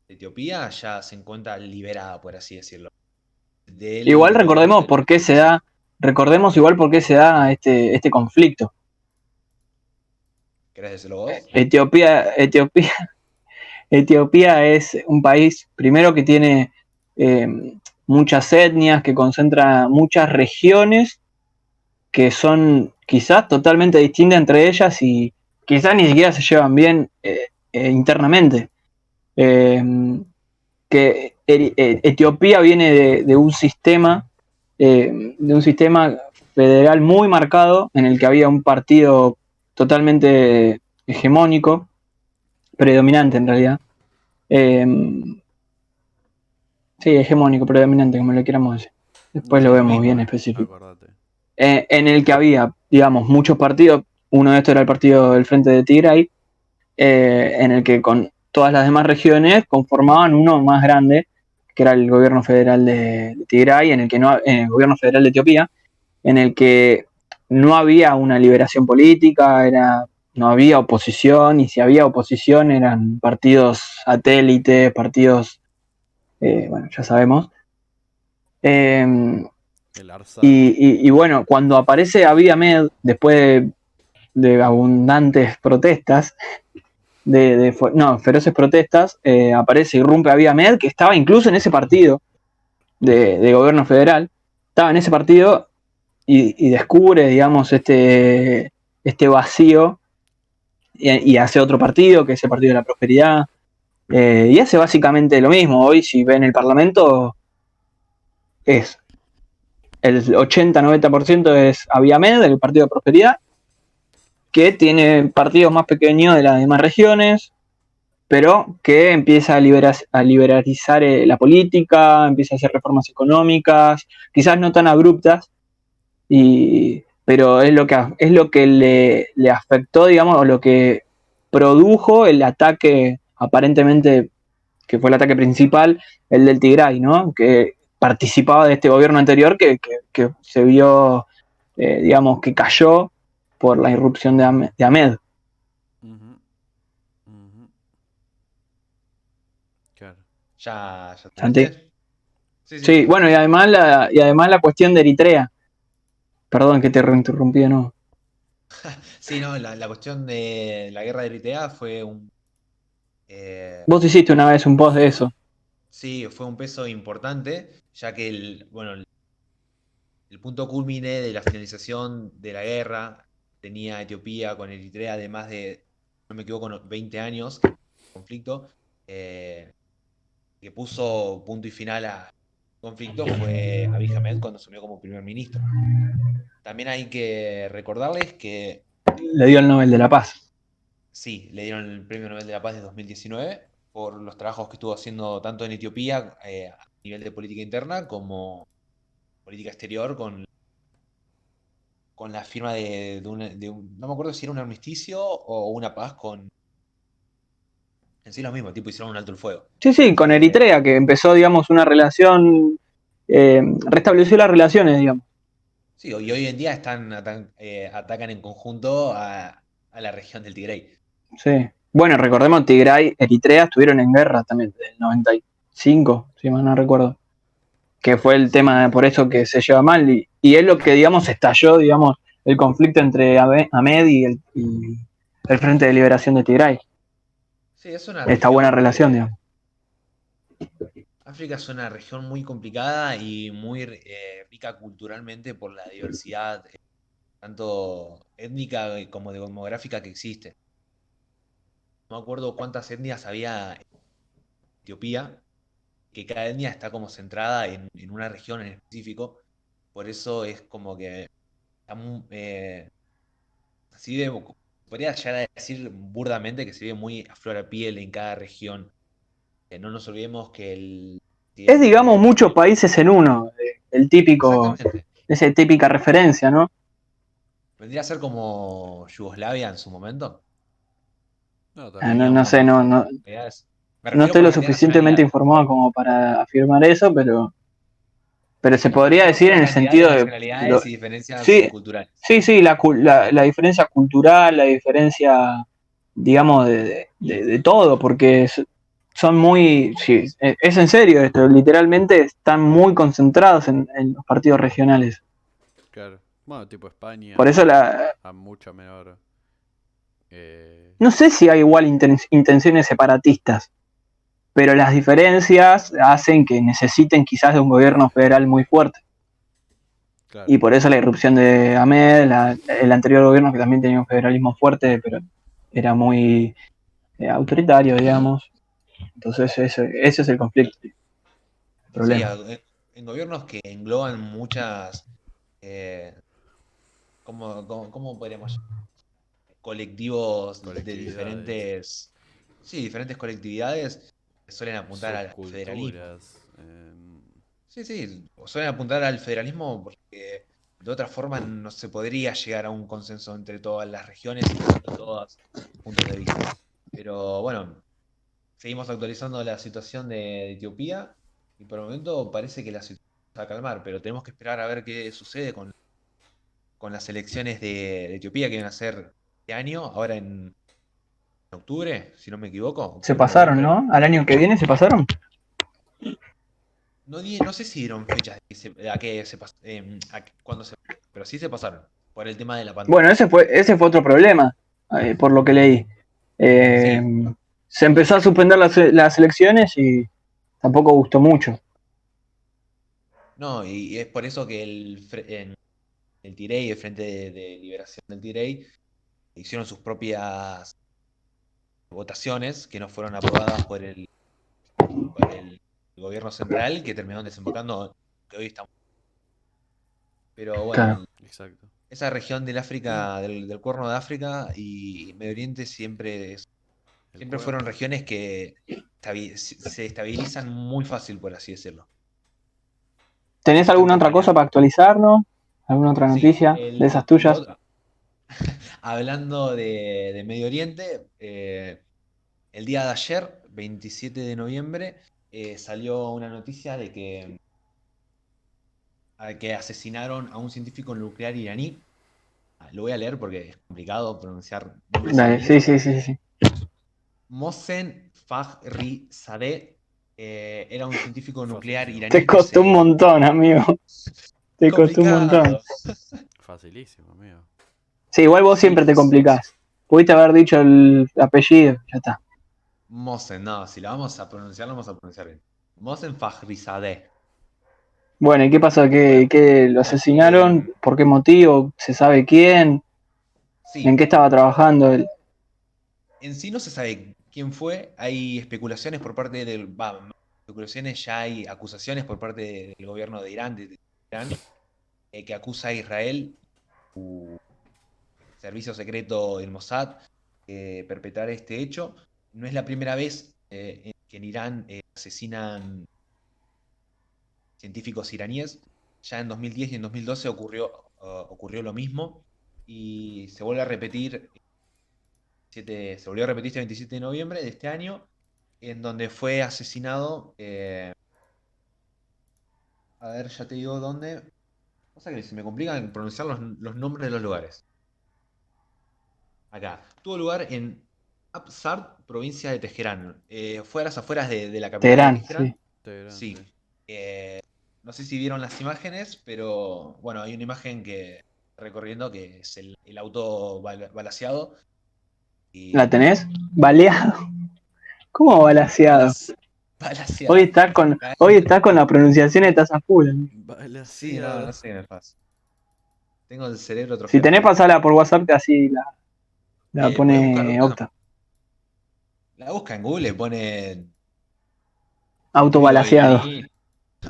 de Etiopía, ya se encuentra liberada, por así decirlo, Igual del gobierno de ocupación. recordemos igual por qué se da este conflicto. ¿Querés decirlo vos? Etiopía, Etiopía, Etiopía es un país, primero que tiene eh, muchas etnias, que concentra muchas regiones que son quizás totalmente distintas entre ellas y quizás ni siquiera se llevan bien internamente. Eh, que Etiopía viene de un sistema federal muy marcado en el que había un partido totalmente hegemónico, predominante en realidad. Eh, sí, hegemónico, predominante, como le queramos decir. No Después es lo lo vemos bien mismo, específico. acordate. En el que había, digamos, muchos partidos. Uno de estos era el partido del Frente de Tigray, en el que con todas las demás regiones conformaban uno más grande, que era el gobierno federal de Tigray, en el gobierno federal de Etiopía, en el que no había una liberación política, no había oposición, y si había oposición eran partidos satélites, partidos, bueno, ya sabemos. Eh, El Arsat. y bueno, cuando aparece Abiy Ahmed, después de abundantes protestas, no, feroces protestas, aparece, irrumpe Abiy Ahmed, que estaba incluso en ese partido de gobierno federal, estaba en ese partido y descubre, digamos, este vacío y hace otro partido, que es el Partido de la Prosperidad, y hace básicamente lo mismo. Hoy, si ven el Parlamento, es el 80-90% es Abiy Ahmed, del Partido de Prosperidad, que tiene partidos más pequeños de las demás regiones, pero que empieza a liberalizar la política, empieza a hacer reformas económicas, quizás no tan abruptas, pero es lo que le afectó, digamos, o lo que produjo el ataque, aparentemente, que fue el ataque principal, el del Tigray, ¿no? Que participaba de este gobierno anterior que se vio, digamos, que cayó por la irrupción de Ahmed. Ujú, ujú. Claro. ¿Ya Santi. terminaste? Sí, Sí, sí. bueno, y además la cuestión de Eritrea. Perdón que te reinterrumpí, ¿no? Sí, no, la cuestión de la guerra de Eritrea fue un... eh, Vos hiciste una vez un post de eso. sí, fue un peso importante, ya que bueno, el punto culmine de la finalización de la guerra tenía Etiopía con Eritrea, además de, no me equivoco, 20 años de conflicto, eh, que puso punto y final al conflicto fue Abiy Ahmed cuando asumió como primer ministro. También hay que recordarles que Le dio el Nobel de la Paz. sí, le dieron el Premio Nobel de la Paz de 2019 por los trabajos que estuvo haciendo tanto en Etiopía a nivel de política interna como política exterior con la firma no me acuerdo si era un armisticio o una paz en sí lo mismo, tipo hicieron un alto el fuego. Sí, sí, con Eritrea, que empezó, digamos, una relación, restableció las relaciones, digamos. Sí, y hoy en día atacan en conjunto a la región del Tigray. Sí. Bueno, recordemos, Tigray, Eritrea estuvieron en guerra también, desde el 95, si mal no recuerdo. Que fue el tema, por eso que se lleva mal. Y es lo que, digamos, estalló, digamos, el conflicto entre Ahmed y el Frente de Liberación de Tigray. Sí, es una Esta buena región relación, digamos. África es una región muy complicada y muy rica culturalmente por la diversidad, tanto étnica como demográfica que existe. No me acuerdo cuántas etnias había en Etiopía, que cada etnia está como centrada en una región en específico. Por eso es como que está así podría llegar a decir burdamente que se ve muy a flor de piel en cada región. No nos olvidemos que Es, digamos, muchos países en uno, el típico, exactamente. esa típica referencia, ¿no? Vendría a ser como Yugoslavia en su momento. No, No, también. no sé, Nacionalidades. Me no refiero estoy por lo cantidad de suficientemente nacionalidades. informado como para afirmar eso, pero se Me podría refiero decir por en la el cantidad de sentido de... nacionalidades y diferencias Sí, culturales. sí, sí, la diferencia cultural, la diferencia, digamos, de todo, porque son muy... Sí, es en serio esto, literalmente están muy concentrados en los partidos regionales. Claro. Bueno, tipo Por España, eso a mucha menor. eh, no sé si hay igual intenciones separatistas, pero las diferencias hacen que necesiten quizás de un gobierno federal muy fuerte. claro. Y por eso la irrupción de Ahmed, el anterior gobierno que también tenía un federalismo fuerte, pero era muy autoritario, digamos. Entonces ese es el conflicto, el Sí, problema. en gobiernos que engloban muchas, ¿cómo podríamos llamar? Colectivos de Colectividades, diferentes colectividades que suelen apuntar al federalismo. subculturas. Sí, sí, suelen apuntar al federalismo porque de otra forma no se podría llegar a un consenso entre todas las regiones y entre todos los puntos de vista. Pero bueno, seguimos actualizando la situación de Etiopía y por el momento parece que la situación se va a calmar, pero tenemos que esperar a ver qué sucede con las elecciones de Etiopía que van a ser este año, ahora en octubre, si no me equivoco, Se octubre, pasaron, noviembre. ¿no? Al año que viene se pasaron. No sé si dieron fechas a qué se cuándo se, pero sí se pasaron por el tema de la pandemia. Bueno, ese fue otro problema, por lo que leí. Eh, Sí, Se empezó a suspender las elecciones y tampoco gustó mucho. no, y es por eso que en el Tirey, el Frente de Liberación del Tirey, hicieron sus propias votaciones que no fueron aprobadas por el gobierno central, que terminaron desembocando que hoy estamos. Pero bueno, Claro. Exacto. esa región del África, del Cuerno de África y Medio Oriente El siempre fueron cuerno. regiones que se estabilizan muy fácil, por así decirlo. ¿Tenés alguna Tanto otra para... cosa para actualizarnos? ¿Alguna otra Sí, noticia de esas tuyas? hablando de Medio Oriente, el día de ayer, 27 de noviembre, salió una noticia de que asesinaron a un científico nuclear iraní. Lo voy a leer porque es complicado pronunciar nombres Dale, sí, iraníes. sí, sí, sí. Mohsen Fakhrizadeh era un científico nuclear Facilísimo. Te iraní que costó un se... montón, amigo. Te costó un montón. Complicado. Facilísimo, amigo. Sí, igual vos Sí, siempre te complicás. Pudiste haber dicho el apellido, ya está. Mohsen, no, si la vamos a pronunciar, la vamos a pronunciar bien. Mohsen Fakhrizadeh. Bueno, ¿y qué pasó? Bueno, ¿Qué lo asesinaron? ¿Por qué motivo? ¿Se sabe quién? ¿En qué sí, estaba trabajando él? en sí no se sabe quién fue. Hay especulaciones por parte especulaciones, ya hay acusaciones por parte del gobierno de Irán, de Irán, que acusa a Israel, su servicio secreto, el Mossad, perpetrar este hecho. No es la primera vez que en Irán asesinan científicos iraníes. Ya en 2010 y en 2012 ocurrió lo mismo y se volvió a repetir este 27 de noviembre de este año. en donde fue asesinado. A ver, ya te digo dónde. Pasa que se me complica en pronunciar los nombres de los lugares. Acá. Tuvo lugar en Absard, provincia de Teherán. Fue a las afueras de la capital de Teherán, Teherán. sí. Teherán, Sí. sí. No sé si vieron las imágenes, pero bueno, hay una imagen que recorriendo que es el auto balaceado. ¿La Y tenés? ¿Baleado? ¿Cómo balaseado? balas, balaceado. Hoy estás con la pronunciación, estás a full. Sí, no, Balaseado. no sé qué me pasa. Tengo el cerebro Si atrofiado. tenés, pasala por WhatsApp que así la ¿Puedes buscar pone una? Octa. La busca en Google, pone video Autobalaseado. iraní,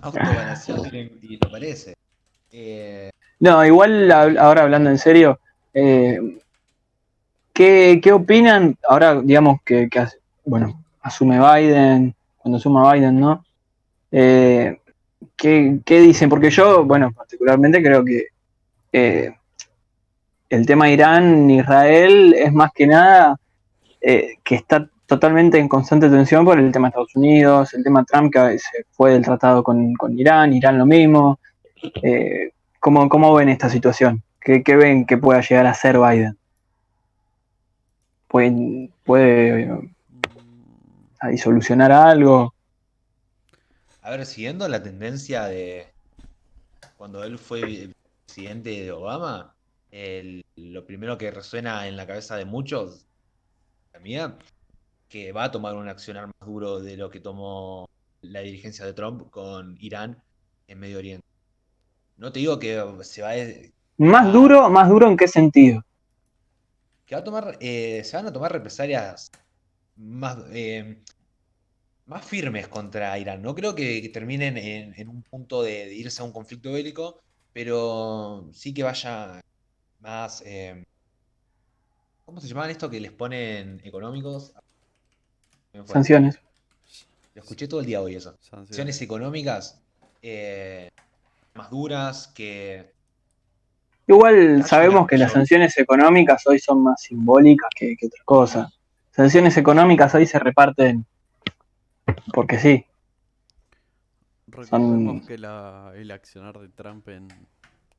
auto balaceado y le aparece. Eh, No, igual ahora hablando en serio, eh, ¿qué opinan? Ahora, digamos bueno, asume Biden, cuando asuma Biden, ¿no? Eh, ¿qué dicen? Porque yo, bueno, particularmente creo que eh, el tema Irán-Israel es más que nada que está totalmente en constante tensión por el tema de Estados Unidos, el tema Trump que se fue del tratado con Irán, Irán lo mismo. Eh, ¿cómo ven esta situación? ¿Qué ven que pueda llegar a hacer Biden? ¿Puede Mm, ahí solucionar algo? a ver, siguiendo la tendencia de cuando él fue presidente de Obama, lo primero que resuena en la cabeza de muchos, la mía, que va a tomar un accionar más duro de lo que tomó la dirigencia de Trump con Irán en Medio Oriente. No te digo que va, Más duro en qué sentido? que va a tomar, se van a tomar represalias más, más firmes contra Irán. No creo que terminen en un punto de irse a un conflicto bélico, pero sí que vaya más, ¿cómo se llamaban esto que les ponen económicos? Se me fue. Sanciones. Lo escuché todo el día hoy eso. sanciones. Acciones económicas eh, más duras, que Igual haya una sabemos que las mayor. sanciones económicas hoy son más simbólicas que otra cosa. Sanciones económicas hoy se reparten porque sí. Recordemos Son que el accionar de Trump en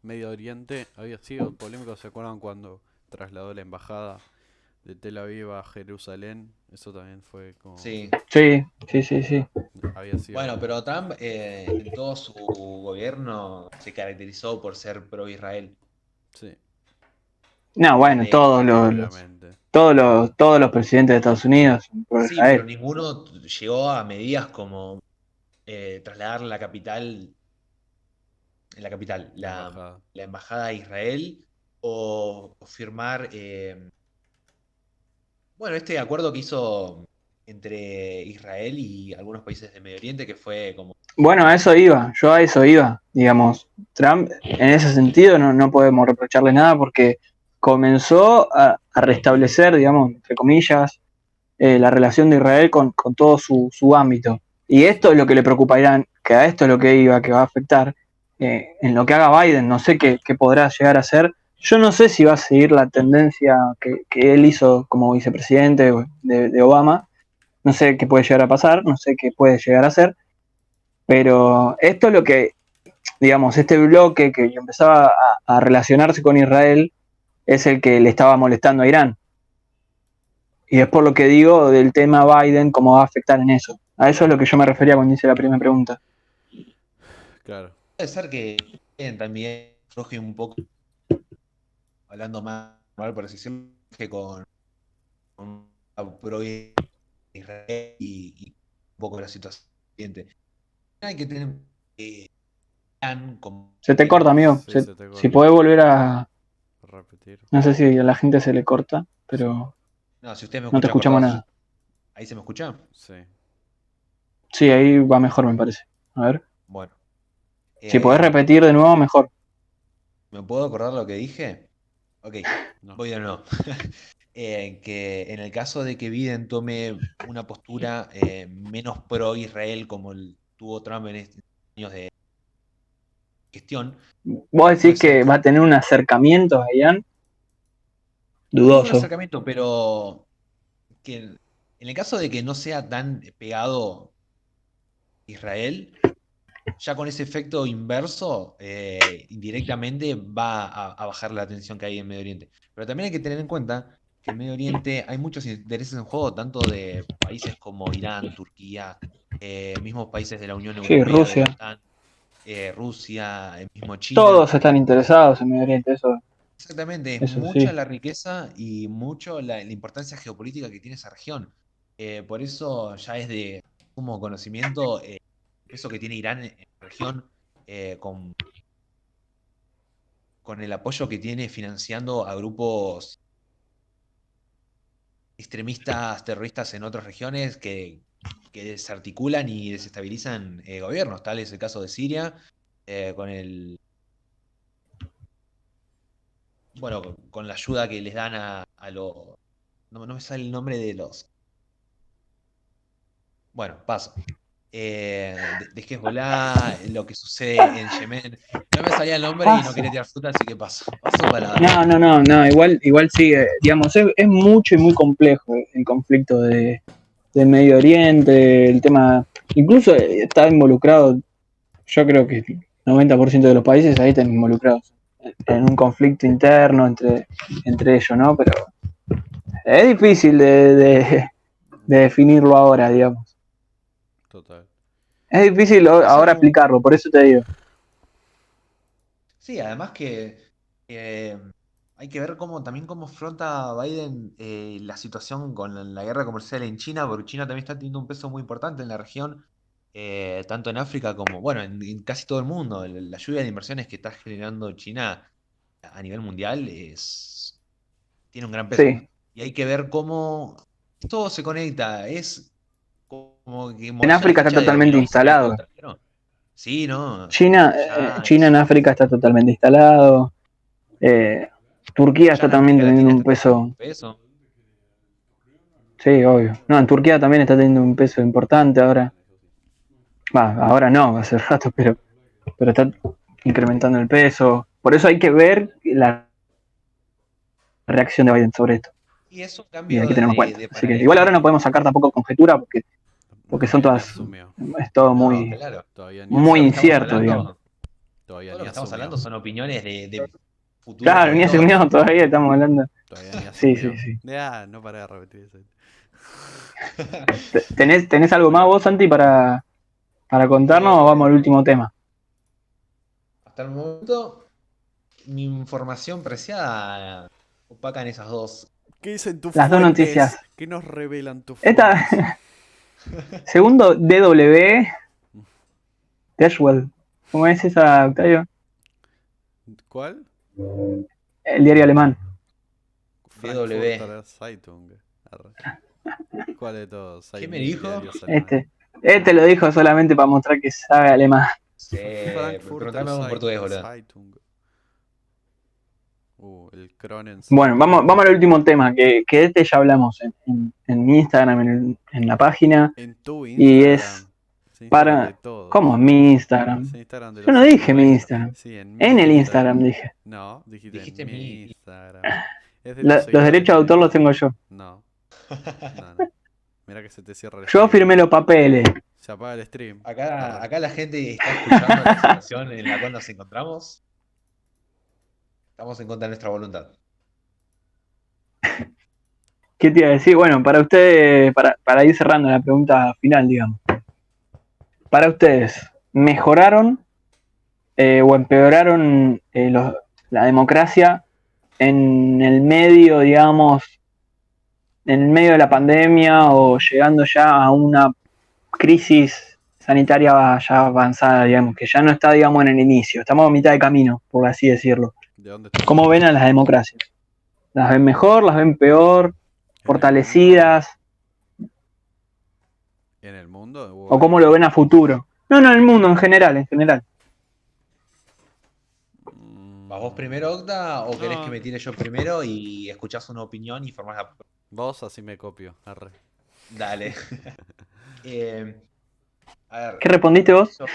Medio Oriente había sido polémico. ¿Se acuerdan cuando trasladó la embajada de Tel Aviv a Jerusalén? Eso también fue como... Sí. Sí, sí, sí, sí. Había Bueno, sido... pero Trump en todo su gobierno se caracterizó por ser pro-Israel. Sí, No, bueno, Desde, obviamente. todos los presidentes de Estados Unidos son pro sí, pero Israel. ninguno llegó a medidas como trasladar la capital, La embajada. la embajada a Israel o firmar, bueno, este acuerdo que hizo entre Israel y algunos países de Medio Oriente que fue como Bueno, a eso iba, yo a eso iba, digamos. Trump, en ese sentido, no podemos reprocharle nada porque comenzó a restablecer, digamos, entre comillas, la relación de Israel con todo su ámbito. Y esto es Sí, lo que le preocupa a Irán, que a esto es lo que iba, que va a afectar en lo que haga Biden. No sé qué podrá llegar a hacer. Yo no sé si va a seguir la tendencia que él hizo como vicepresidente de Obama. No sé qué puede llegar a pasar, no sé qué puede llegar a hacer. Pero esto es lo que, digamos, este bloque que empezaba a relacionarse con Israel es el que le estaba molestando a Irán. Y es por lo que digo del tema Biden, cómo va a afectar en eso. A eso es lo que yo me refería cuando hice la primera pregunta. claro. puede ser que también afloje un poco, hablando más normal por así decirlo, que con pro Israel y un poco la situación siguiente. Hay que tener eh, plan como Se te corta, amigo. Sí, se te Si corta. podés volver a... Repetir. No sé si a la gente se le corta, Sí, pero no, si usted me no te escucha escuchamos cortado, nada. ahí se me escucha. sí. Sí, ahí va mejor, me parece. A ver. Bueno, Si podés eh, repetir de nuevo, mejor. ¿me puedo acordar lo que dije? Ok, No. voy de nuevo. Que en el caso de que Biden tome una postura menos pro Israel como tuvo Trump en estos años de gestión, Vos puede decís ser que va a tener un acercamiento a Irán no digo un dudoso. acercamiento, pero que En el caso de que no sea tan pegado Israel, ya con ese efecto inverso, indirectamente va a bajar la tensión que hay en Medio Oriente. Pero también hay que tener en cuenta que en Medio Oriente hay muchos intereses en juego, tanto de países como Irán, Turquía, mismos países de la Unión Sí, Europea, de Rusia. la OTAN, Rusia, el mismo China. Todos están interesados en Medio Oriente, Exactamente, es eso mucha sí. la riqueza y mucho la importancia geopolítica que tiene esa región. Por eso ya es de sumo conocimiento el peso que tiene Irán en la región, con el apoyo que tiene financiando a grupos extremistas, terroristas en otras regiones que desarticulan y desestabilizan gobiernos. Tal es el caso de Siria, con con la ayuda que les dan a los... No me sale el nombre de los... Bueno, paso. De Hezbollah, lo que sucede en Yemen. No me salía el nombre y no Paso. quería tirar fruta, así que paso. Paso palabra. No, igual sigue, digamos, es mucho y muy complejo el conflicto de Medio Oriente, el tema, incluso está involucrado, yo creo que el 90% de los países ahí están involucrados en un conflicto interno entre ellos, ¿no? Pero es difícil de definirlo ahora, digamos. Total. Es difícil Va a ser ahora explicarlo, por eso te digo. Sí, además que eh, hay que ver también cómo afronta Biden la situación con la guerra comercial en China, porque China también está teniendo un peso muy importante en la región, tanto en África como, bueno, en casi todo el mundo. La lluvia de inversiones que está generando China a nivel mundial tiene un gran peso. Sí, Y hay que ver cómo todo se conecta. Es como que en mover la África está ficha de totalmente dominó y se cae todo el instalado. tablero. Sí, ¿no? China, Ya, China en África está totalmente instalado. Eh, Turquía ya está en también América teniendo Latina un está teniendo peso. un peso. Sí, obvio. No, en Turquía también está teniendo un peso importante ahora. Ahora no, hace rato, pero está incrementando el peso. Por eso hay que ver la reacción de Biden sobre esto. Y es un Y hay cambio que tenerlo en cuenta. de Así que igual ahora no paradigma. podemos sacar tampoco conjetura porque son Todavía ni todas, asumió. es todo No, muy, claro. Todavía ni Todo muy lo que asumió. estamos incierto, digamos. hablando, Todavía todo ni lo que estamos asumió. hablando son opiniones de futuros Claro, ni gobiernos. asumió todavía, estamos hablando. Todavía ni Sí, sí, asumió. sí. No para de repetir eso. ¿Tenés algo más Bueno, vos, Santi, para contarnos o vamos eh, al último tema? hasta el momento, mi información preciada opaca en esas dos. ¿Qué dicen tus Las dos fuentes? noticias. ¿Qué nos revelan tus Esta, fuentes? segundo DW, Dashwell. ¿Cómo es esa, Octavio? ¿Cuál? El diario alemán. DW. Frankfurter Zeitung. Arre. ¿Cuál de todos? Hay ¿Qué me mil dijo? diarios alemanes. Este lo dijo solamente para mostrar que sabe alemán. Sí, Frankfurter preguntame algo en portugués, boludo. Zeitung. El Kronen Bueno, Zeitung. vamos al último tema, que este ya hablamos en Instagram, en la página, En tu y es Instagram. Es Instagram de para... ¿Cómo todos. es mi Es Instagram? Instagram de Yo los no dije mi seguidores. Instagram. Sí, en En mi el Instagram. Instagram dije. No, dijiste en Dijiste mi mi. Instagram. Es de los Los seguidores derechos de autor los de... tengo yo. No, no. Mira que se te cierra el Yo stream. firmé los papeles. Se apaga el stream. Acá, Arre. acá la gente está escuchando la situación en la cual nos encontramos. Estamos en contra de nuestra voluntad. ¿Qué te iba a decir? Bueno, para ustedes, para ir cerrando la pregunta final, digamos. Para ustedes, ¿mejoraron o empeoraron la democracia en el medio, digamos, en el medio de la pandemia o llegando ya a una crisis sanitaria ya avanzada, digamos, que ya no está, digamos, en el inicio, estamos a mitad de camino, por así decirlo? ¿De dónde estás ¿Cómo ven hablando? a las democracias? ¿Las ven mejor, las ven peor, ¿En el mundo? fortalecidas? ¿En el mundo ¿O o cómo lo en... ven a futuro? No, en el mundo, en general, en general. ¿Vas vos primero, Octa, o querés que No, me tire yo primero y escuchás una opinión y formás la... vos así me copio. Arre. Dale. Eh, a ¿Qué ver, respondiste vos? yo-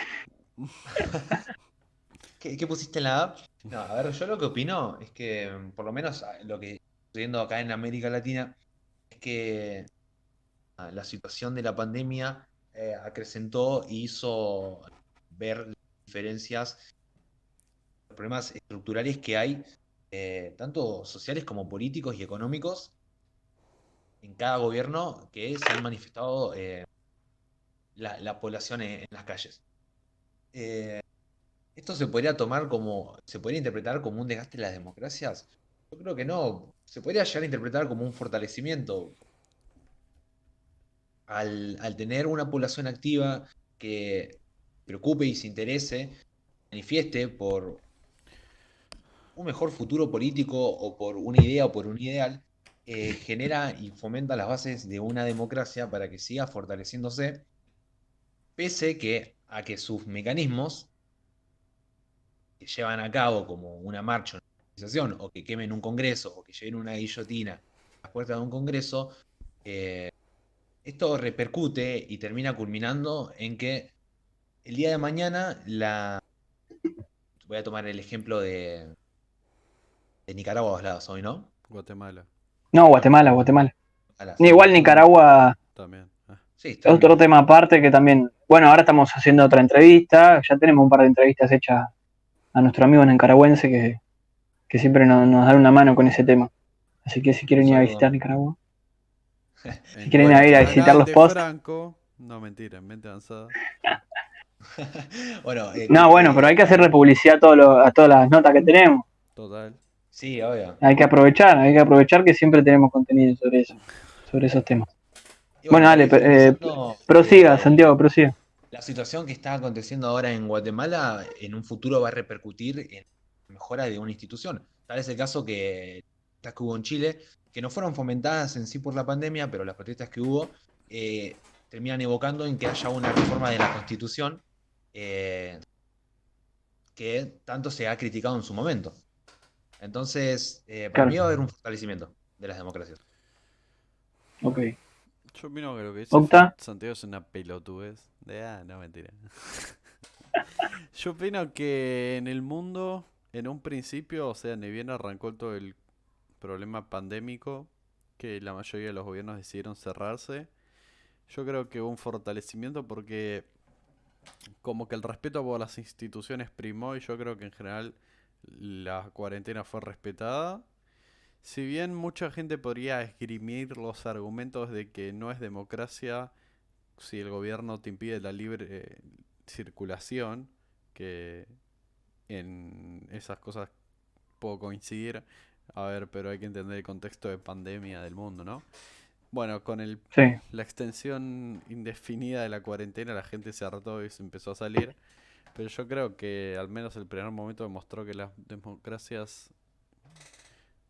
¿qué pusiste en la app? No, a ver, yo lo que opino es que, por lo menos lo que estoy viendo acá en América Latina, es que la situación de la pandemia acrecentó e hizo ver las diferencias, los problemas estructurales que hay, tanto sociales como políticos y económicos, en cada gobierno que se han manifestado la población en las calles. Eh, ¿Esto se podría se podría interpretar como un desgaste de las democracias? Yo creo que no. Se podría llegar a interpretar como un fortalecimiento. Al tener una población activa que preocupe y se interese, manifieste por un mejor futuro político o por una idea o por un ideal, genera y fomenta las bases de una democracia para que siga fortaleciéndose, pese a que sus mecanismos que llevan a cabo como una marcha, una movilización, o que quemen un congreso, o que lleven una guillotina a las puertas de un congreso, esto repercute y termina culminando en que el día de mañana voy a tomar el ejemplo de Nicaragua, vos lados hoy, ¿no? Guatemala No, Guatemala. Sí, Igual Nicaragua también. sí, es otro tema aparte que también. Bueno, ahora estamos haciendo otra entrevista. Ya tenemos un par de entrevistas hechas a nuestro amigo nicaragüense que siempre nos da una mano con ese tema. Así que si quieren ir a saludo. visitar Nicaragua, En quieren ir a visitar canal los de posts. Franco. No, mentira, en mente avanzada. Bueno, No, bueno, pero hay que hacerle publicidad a todas las notas que tenemos. Total. sí, obvio. Hay que aprovechar que siempre tenemos contenido sobre esos temas. Y Bueno, dale, profundizando, prosiga, Santiago, prosiga. la situación que está aconteciendo ahora en Guatemala en un futuro va a repercutir en la mejora de una institución. Tal es el caso que las que hubo en Chile, que no fueron fomentadas en sí por la pandemia, pero las protestas que hubo terminan evocando en que haya una reforma de la Constitución eh, que tanto se ha criticado en su momento. Entonces, para Claro. mí va a haber un fortalecimiento de las democracias. Ok. Yo opino que lo que dice Octa. Santiago es una pelotudez. No, mentira. Yo opino que en el mundo, en un principio, o sea, ni bien arrancó todo el problema pandémico, que la mayoría de los gobiernos decidieron cerrarse, yo creo que hubo un fortalecimiento porque como que el respeto por las instituciones primó y yo creo que en general la cuarentena fue respetada. Si bien mucha gente podría esgrimir los argumentos de que no es democracia si el gobierno te impide la libre circulación, que en esas cosas puedo coincidir, a ver, pero hay que entender el contexto de pandemia del mundo, ¿no? Bueno, con Sí. la extensión indefinida de la cuarentena la gente se hartó y se empezó a salir, pero yo creo que al menos el primer momento demostró que las democracias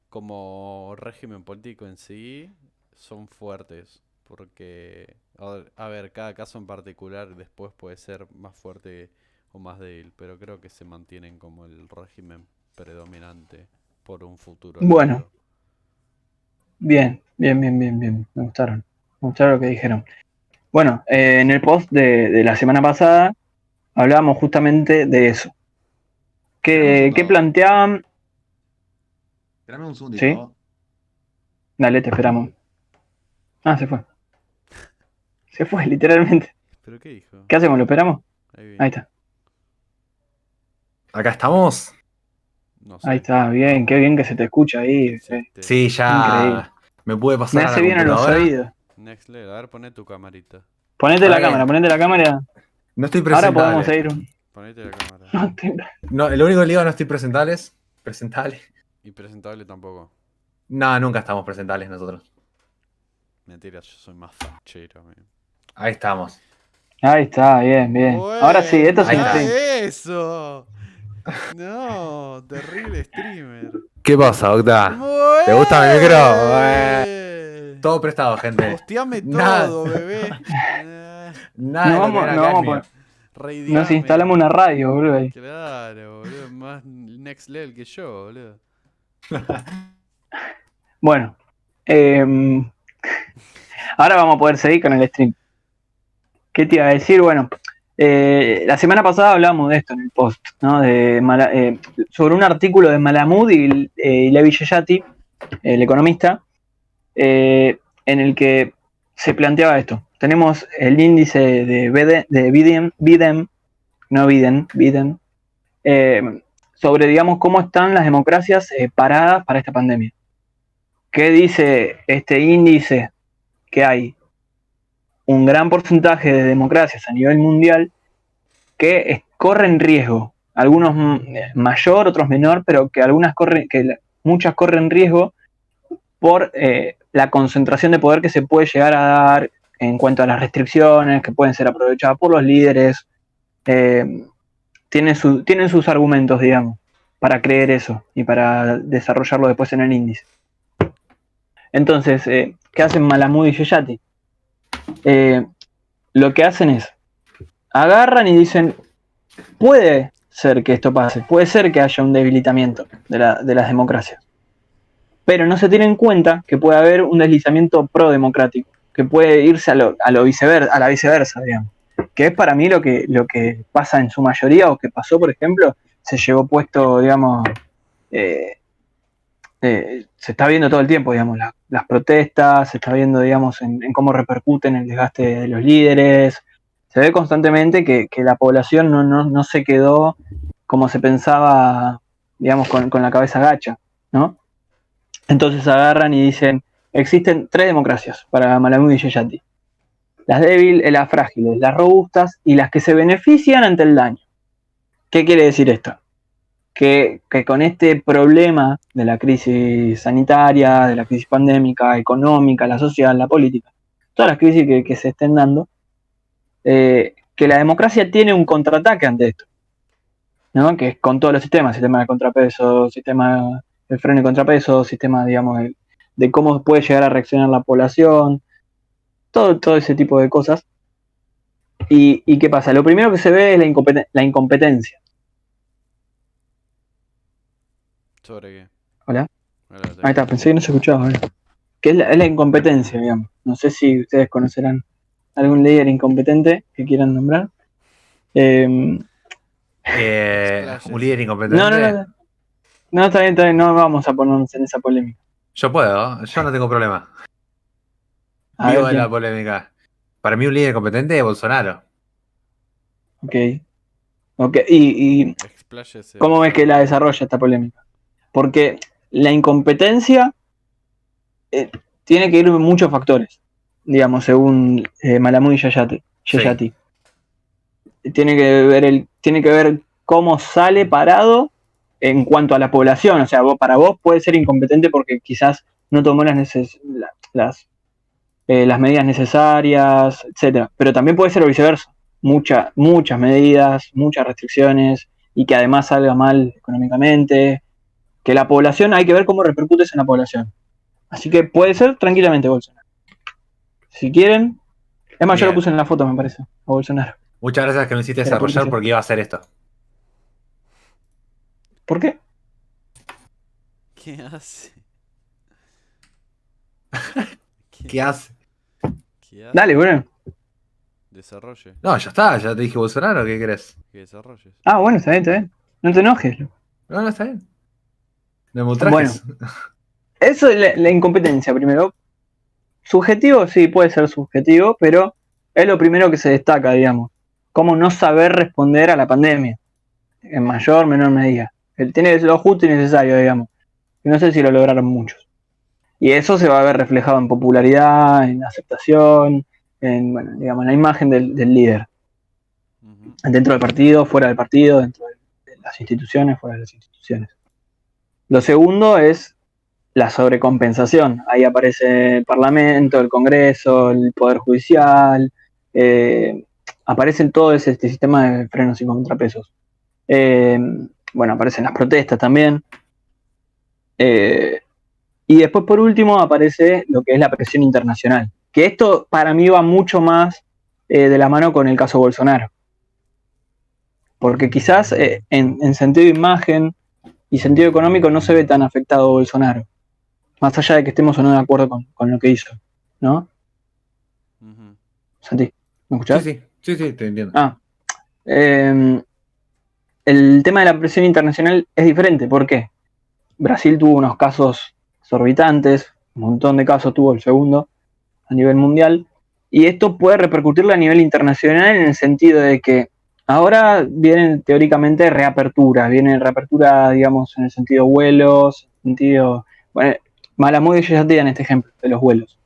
como régimen político en sí son fuertes, porque, a ver, cada caso en particular después puede ser más fuerte o más débil, pero creo que se mantienen como el régimen predominante por un futuro Bueno. largo. Bien. Me gustaron lo que dijeron. Bueno, en el post de la semana pasada hablábamos justamente de eso. ¿Qué planteaban? Espérame un segundito. ¿Sí? Dale, te esperamos. Ah, se fue. Se fue, literalmente. ¿Pero qué dijo? ¿Qué hacemos? ¿Lo esperamos? Ahí Ahí está. Acá estamos. No sé. Ahí está, bien, qué bien que se te escucha ahí. Existe. Sí, ya Increíble. me pude Me pasar a hace la bien a los computadora. oídos. Next level, a ver, poné tu camarita. Ponete Está la cámara, bien. ponete la cámara. No estoy Ahora podemos presentable. seguir. Ponete la cámara. No, No, lo único que le digo no estoy presentables. Presentable. Impresentable tampoco. No, nunca estamos presentables nosotros. Mentira, yo soy más fachero, amigo. Ahí estamos. Ahí está, bien. Ahora sí, esto Bueno, es un Ahí está. stream. eso. No, terrible streamer. ¿Qué pasa, Octa? ¿Te gusta mi micro? Todo prestado, gente. Hostiame Nada. todo, bebé. Nada de lo que ven acá no es vamos mío. Reideame. Nos instalamos una radio, boludo. Ahí. Claro, boludo. Más next level que yo, boludo. Bueno, ahora vamos a poder seguir con el stream. ¿Qué te iba a decir? Bueno, la semana pasada hablamos de esto en el post, ¿no? Sobre un artículo de Malamud y Levi Yayati, el economista, en el que se planteaba esto. Tenemos el índice de Biden, sobre, digamos, cómo están las democracias paradas para esta pandemia. ¿Qué dice este índice? Que hay un gran porcentaje de democracias a nivel mundial que corren riesgo. Algunos mayor, otros menor, pero que muchas corren riesgo por la concentración de poder que se puede llegar a dar en cuanto a las restricciones que pueden ser aprovechadas por los líderes. Tienen sus argumentos, digamos, para creer eso y para desarrollarlo después en el índice. Entonces, ¿qué hacen Malamud y Yeyati? Lo que hacen es, agarran y dicen, puede ser que esto pase, puede ser que haya un debilitamiento de las democracias, pero no se tiene en cuenta que puede haber un deslizamiento pro-democrático, que puede irse a la viceversa, digamos. Que es para mí lo que pasa en su mayoría, o que pasó, por ejemplo, se llevó puesto, digamos, se está viendo todo el tiempo, digamos, las protestas, se está viendo, digamos, en cómo repercuten el desgaste de los líderes. Se ve constantemente que la población no se quedó como se pensaba, digamos, con la cabeza gacha, ¿no? Entonces agarran y dicen, existen 3 democracias para Malamud y Yeyati. Las débiles, las frágiles, las robustas y las que se benefician ante el daño. ¿Qué quiere decir esto? Que con este problema de la crisis sanitaria, de la crisis pandémica, económica, la social, la política, todas las crisis que se estén dando, que la democracia tiene un contraataque ante esto, ¿no? Que es con todos los sistemas, sistema de contrapeso, sistema de freno y contrapeso, sistema, digamos, de cómo puede llegar a reaccionar la población, todo ese tipo de cosas. ¿Y qué pasa? Lo primero que se ve es la incompetencia. ¿Sobre qué? Hola. Hola, Ahí está, pensé que no se escuchaba. Que es la incompetencia, digamos. No sé si ustedes conocerán algún líder incompetente que quieran nombrar. Un líder incompetente. No, está bien, no vamos a ponernos en esa polémica. Yo puedo, yo no tengo problema. A Vivo ver, de la polémica. Para mí un líder incompetente es Bolsonaro. Ok. ¿Y Expláyese, cómo ves que la desarrolla esta polémica? Porque la incompetencia tiene que ir en muchos factores, digamos, según Malamud y Yeyati. Sí. Tiene que ver cómo sale parado en cuanto a la población. O sea, para vos puede ser incompetente porque quizás no tomó las medidas necesarias, etcétera. Pero también puede ser viceversa. Muchas medidas, muchas restricciones, y que además salga mal económicamente. Que la población, hay que ver cómo repercute eso en la población. Así que puede ser tranquilamente Bolsonaro. Si quieren. Es más, yo lo Bien. puse en la foto, me parece, a Bolsonaro. Muchas gracias que me hiciste desarrollar porque iba a hacer esto. ¿Por qué? ¿Qué hace? ¿Qué hace? ¿Qué hace? Dale, bueno. Desarrolle. No, ya está, ya te dije Bolsonaro, ¿qué querés? Que desarrolles. Ah, bueno, está bien. No te enojes. No, está bien. No me ultrajes. Bueno, eso es la incompetencia primero. Subjetivo, sí, puede ser subjetivo, pero es lo primero que se destaca, digamos. Cómo no saber responder a la pandemia, en mayor o menor medida. Tiene lo justo y necesario, digamos. Y no sé si lo lograron muchos. Y eso se va a ver reflejado en popularidad, en aceptación, en, bueno, digamos, en la imagen del líder. Dentro del partido, fuera del partido, dentro de las instituciones, fuera de las instituciones. Lo segundo es la sobrecompensación. Ahí aparece el Parlamento, el Congreso, el Poder Judicial, aparece todo ese sistema de frenos y contrapesos. Bueno, aparecen las protestas también. Y después, por último, aparece lo que es la presión internacional. Que esto para mí va mucho más de la mano con el caso Bolsonaro. Porque quizás en sentido de imagen y sentido económico no se ve tan afectado Bolsonaro. Más allá de que estemos o no de acuerdo con lo que hizo, ¿no? Santi, ¿me escuchás? Sí, te entiendo. El tema de la presión internacional es diferente. ¿Por qué? Brasil tuvo unos casos exorbitantes, un montón de casos tuvo, el segundo a nivel mundial, Y esto puede repercutirlo a nivel internacional en el sentido de que ahora vienen teóricamente reaperturas, viene reapertura, digamos, en el sentido vuelos, en sentido... Bueno, Malamud ellos ya te dan este ejemplo de los vuelos.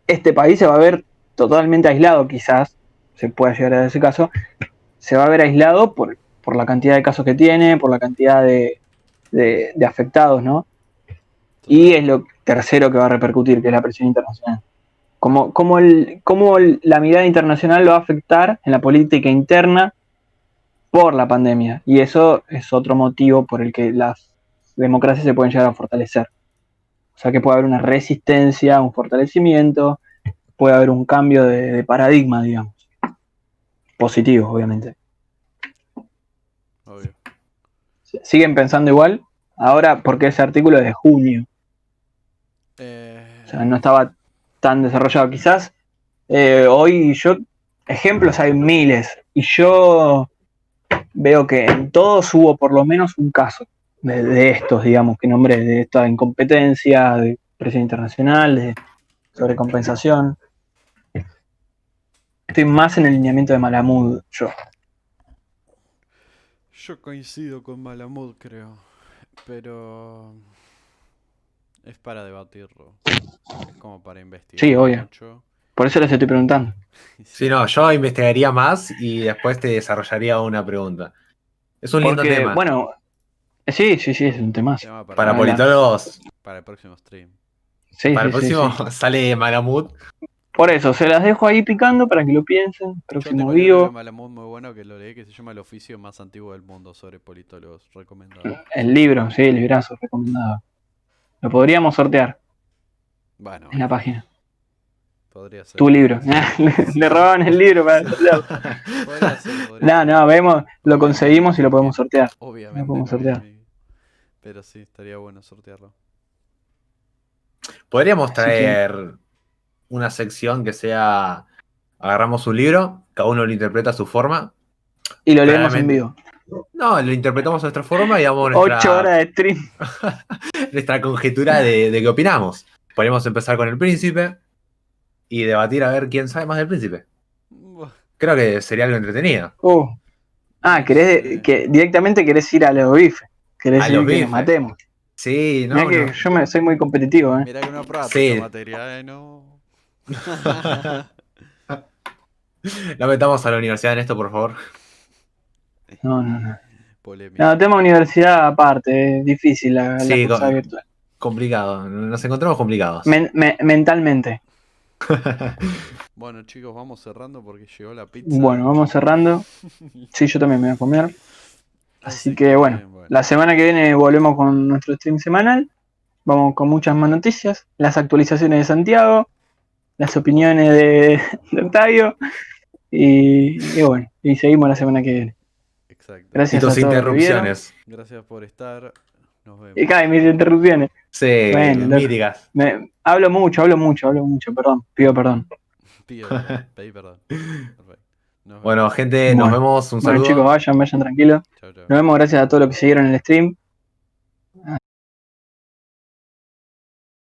Este país se va a ver totalmente aislado, quizás, se pueda llegar a ese caso, se va a ver aislado por la cantidad de casos que tiene, por la cantidad de afectados, ¿no? Y es lo tercero que va a repercutir, que es la presión internacional. Cómo la mirada internacional lo va a afectar en la política interna por la pandemia. Y eso es otro motivo por el que las democracias se pueden llegar a fortalecer. O sea que puede haber una resistencia, un fortalecimiento, puede haber un cambio de paradigma, digamos. Positivo, obviamente. Obvio. ¿Siguen pensando igual? Ahora, porque ese artículo es de junio. O sea, no estaba tan desarrollado. Quizás hoy ejemplos hay miles. Y yo veo que en todos hubo por lo menos un caso de estos, digamos, que nombré, de esta incompetencia, de presión internacional, de sobrecompensación. Estoy más en el lineamiento de Malamud, yo. Yo coincido con Malamud, creo. Pero es para debatirlo. Es como para investigar Sí, obvio. mucho. Por eso les estoy preguntando. Sí, no, yo investigaría más y después te desarrollaría una pregunta. Es un lindo Porque, tema. bueno, sí, es un temazo. Tema Para Habla. politólogos, para el próximo stream. Sí, para el sí, sí, próximo sí. sale Malamud. Por eso, se las dejo ahí picando para que lo piensen. Yo Próximo tengo un libro de vivo. Malamud muy bueno que lo leí, que se llama El oficio más antiguo del mundo, sobre politólogos. Recomendado. El libro, sí, el librazo recomendado. Lo podríamos sortear Bueno, en la página. podría ser. Tu libro. Le robaban el libro para sortearlo. Podría ser. No, vemos, lo No conseguimos y lo podemos viene- sortear. Obviamente Lo podemos no sortear. viene. Pero sí, estaría bueno sortearlo. Podríamos Así que, traer una sección que sea, agarramos un libro, cada uno lo interpreta a su forma. y lo leemos en Claramente, vivo. no, lo interpretamos a nuestra forma y damos 8 horas de stream. nuestra conjetura de qué opinamos. Podríamos empezar con el príncipe y debatir a ver quién sabe más del príncipe. Buah, Creo que sería algo entretenido. no ¿Querés sé. que directamente querés ir a los bifes? ¿Querés A los decir que nos bifes. matemos? Sí, Mirá no, que no. yo soy muy competitivo, Mirá que no aprobaste Sí. esta materia, no. No metamos a la universidad en esto, por favor. No. Polémica. No, tema universidad aparte, es difícil la Sí, cursada virtual. complicado. Nos encontramos complicados. Mentalmente. Bueno, chicos, vamos cerrando porque llegó la pizza. Bueno, vamos cerrando. Sí, yo también me voy a comer. Así que bien, bueno, la semana que viene volvemos con nuestro stream semanal. Vamos con muchas más noticias, las actualizaciones de Santiago, las opiniones de Octavio y bueno, y seguimos la semana que viene. Exacto. Y Gracias a tus todos los que vieron. interrupciones. Gracias por estar. Nos vemos. Y caen mis interrupciones. Sí, Bueno, loco. míticas. Hablo mucho, perdón, pido perdón. Pedí perdón. Perfecto. Nos Bueno, vemos. gente, nos Bueno. vemos. Un Bueno saludo. chicos, vayan tranquilos. Chau, chau. Nos vemos, gracias a todos los que siguieron el stream.